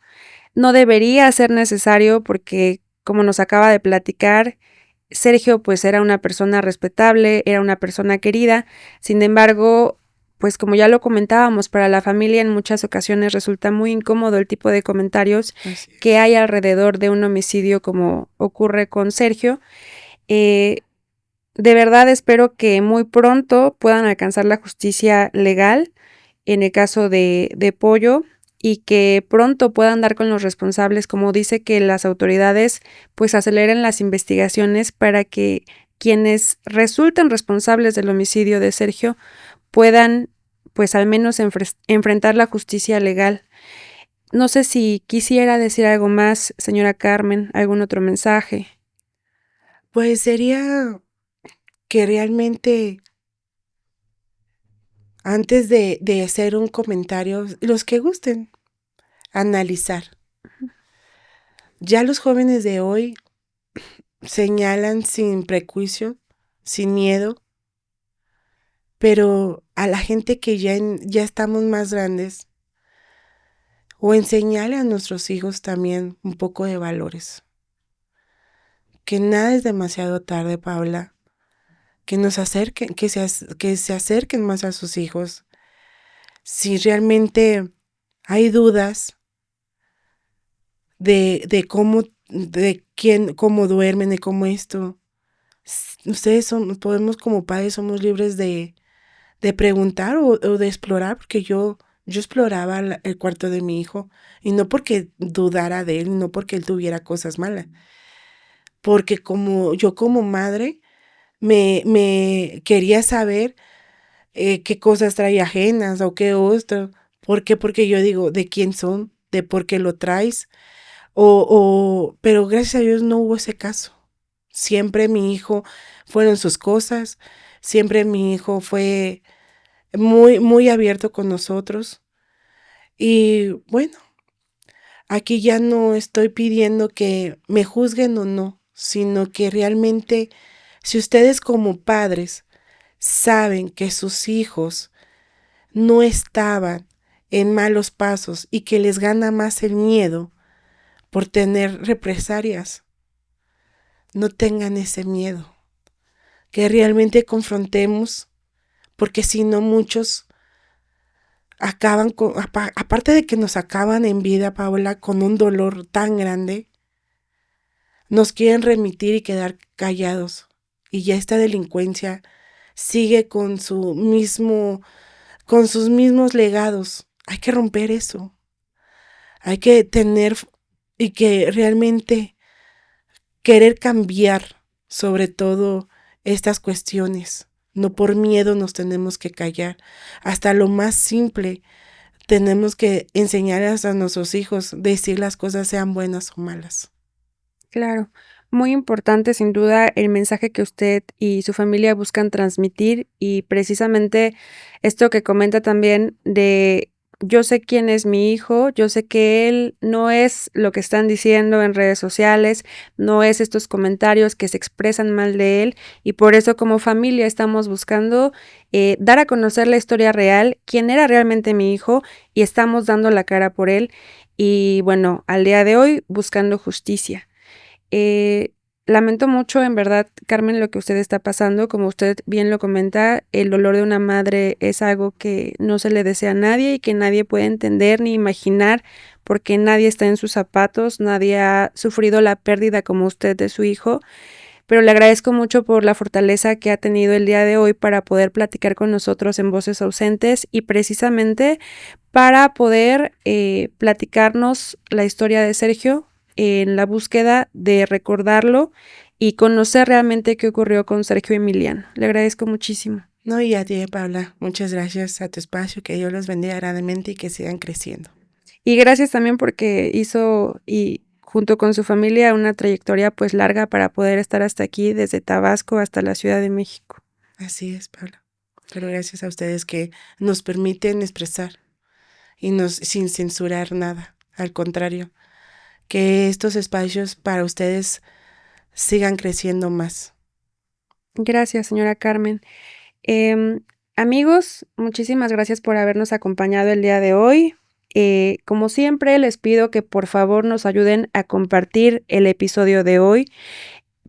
no debería ser necesario porque, como nos acaba de platicar, Sergio pues era una persona respetable, era una persona querida. Sin embargo, pues como ya lo comentábamos, para la familia en muchas ocasiones resulta muy incómodo el tipo de comentarios que hay alrededor de un homicidio como ocurre con Sergio. De verdad espero que muy pronto puedan alcanzar la justicia legal en el caso de Pollo, y que pronto puedan dar con los responsables, como dice, que las autoridades pues aceleren las investigaciones para que quienes resulten responsables del homicidio de Sergio puedan pues al menos enfrentar la justicia legal. No sé si quisiera decir algo más, señora Carmen, algún otro mensaje. Pues sería que realmente, antes de hacer un comentario, los que gusten, analizar. Ya los jóvenes de hoy señalan sin prejuicio, sin miedo, pero a la gente que ya estamos más grandes, o enseñarle a nuestros hijos también un poco de valores. Que nada es demasiado tarde, Paula. Que nos acerquen, que se acerquen más a sus hijos. Si realmente hay dudas de cómo, de quién, cómo duermen, de cómo esto, podemos como padres, somos libres de preguntar o de explorar, porque yo exploraba el cuarto de mi hijo, y no porque dudara de él, no porque él tuviera cosas malas, porque como madre me quería saber qué cosas traía ajenas o qué otro. ¿Por qué? Porque yo digo, ¿de quién son? ¿De por qué lo traes? Pero gracias a Dios no hubo ese caso. Siempre mi hijo fueron sus cosas, siempre mi hijo fue muy abierto con nosotros. Y bueno, aquí ya no estoy pidiendo que me juzguen o no, sino que realmente si ustedes como padres saben que sus hijos no estaban en malos pasos y que les gana más el miedo por tener represalias, no tengan ese miedo, que realmente confrontemos, porque si no muchos acaban con, aparte de que nos acaban en vida, Paola, con un dolor tan grande, nos quieren remitir y quedar callados. Y ya esta delincuencia sigue con sus mismos legados. Hay que romper eso. Hay que tener y que realmente querer cambiar sobre todo estas cuestiones. No por miedo nos tenemos que callar. Hasta lo más simple tenemos que enseñar a nuestros hijos, decir las cosas sean buenas o malas. Claro, muy importante sin duda el mensaje que usted y su familia buscan transmitir y precisamente esto que comenta también de yo sé quién es mi hijo, yo sé que él no es lo que están diciendo en redes sociales, no es estos comentarios que se expresan mal de él y por eso como familia estamos buscando dar a conocer la historia real, quién era realmente mi hijo y estamos dando la cara por él y bueno, al día de hoy buscando justicia. Lamento mucho, en verdad, Carmen, lo que usted está pasando. Como usted bien lo comenta, el dolor de una madre es algo que no se le desea a nadie y que nadie puede entender ni imaginar porque nadie está en sus zapatos, nadie ha sufrido la pérdida como usted de su hijo. Pero le agradezco mucho por la fortaleza que ha tenido el día de hoy para poder platicar con nosotros en Voces Ausentes y precisamente para poder platicarnos la historia de Sergio en la búsqueda de recordarlo y conocer realmente qué ocurrió con Sergio Emiliano. Le agradezco muchísimo. No, y a ti, Paula, muchas gracias a tu espacio, que Dios los bendiga grandemente y que sigan creciendo. Y gracias también porque hizo y junto con su familia una trayectoria pues larga para poder estar hasta aquí, desde Tabasco hasta la Ciudad de México. Así es, Paula. Pero gracias a ustedes que nos permiten expresar y sin censurar nada. Al contrario, que estos espacios para ustedes sigan creciendo más. Gracias, señora Carmen. Amigos, muchísimas gracias por habernos acompañado el día de hoy. Como siempre, les pido que por favor nos ayuden a compartir el episodio de hoy.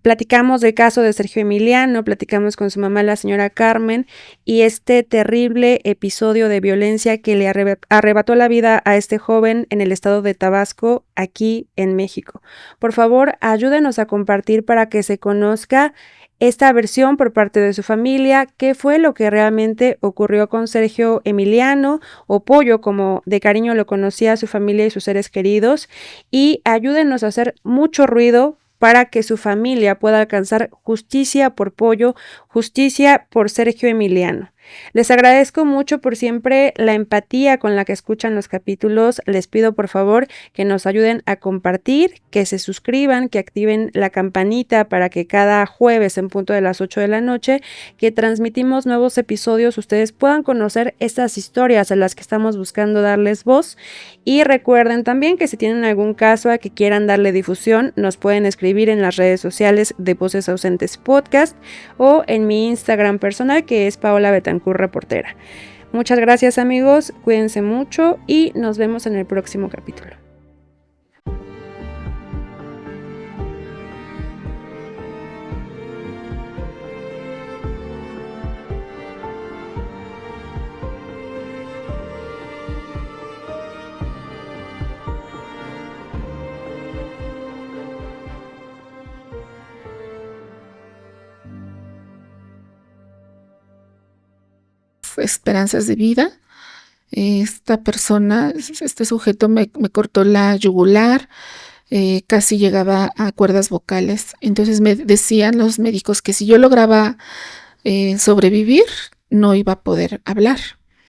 Platicamos del caso de Sergio Emiliano, platicamos con su mamá, la señora Carmen, y este terrible episodio de violencia que le arrebató la vida a este joven en el estado de Tabasco, aquí en México. Por favor, ayúdenos a compartir para que se conozca esta versión por parte de su familia, qué fue lo que realmente ocurrió con Sergio Emiliano, o Pollo, como de cariño lo conocía su familia y sus seres queridos, y ayúdenos a hacer mucho ruido para que su familia pueda alcanzar justicia por Pollo, justicia por Sergio Emiliano. Les agradezco mucho por siempre la empatía con la que escuchan los capítulos. Les pido por favor que nos ayuden a compartir, que se suscriban, que activen la campanita para que cada jueves en punto de las 8 de la noche que transmitimos nuevos episodios ustedes puedan conocer estas historias a las que estamos buscando darles voz. Y recuerden también que si tienen algún caso a que quieran darle difusión, nos pueden escribir en las redes sociales de Voces Ausentes Podcast o en mi Instagram personal, que es Paola Betancourt Reportera. Muchas gracias, amigos, cuídense mucho y nos vemos en el próximo capítulo. Esperanzas de vida. Esta persona, este sujeto me cortó la yugular, casi llegaba a cuerdas vocales. Entonces me decían los médicos que si yo lograba sobrevivir, no iba a poder hablar.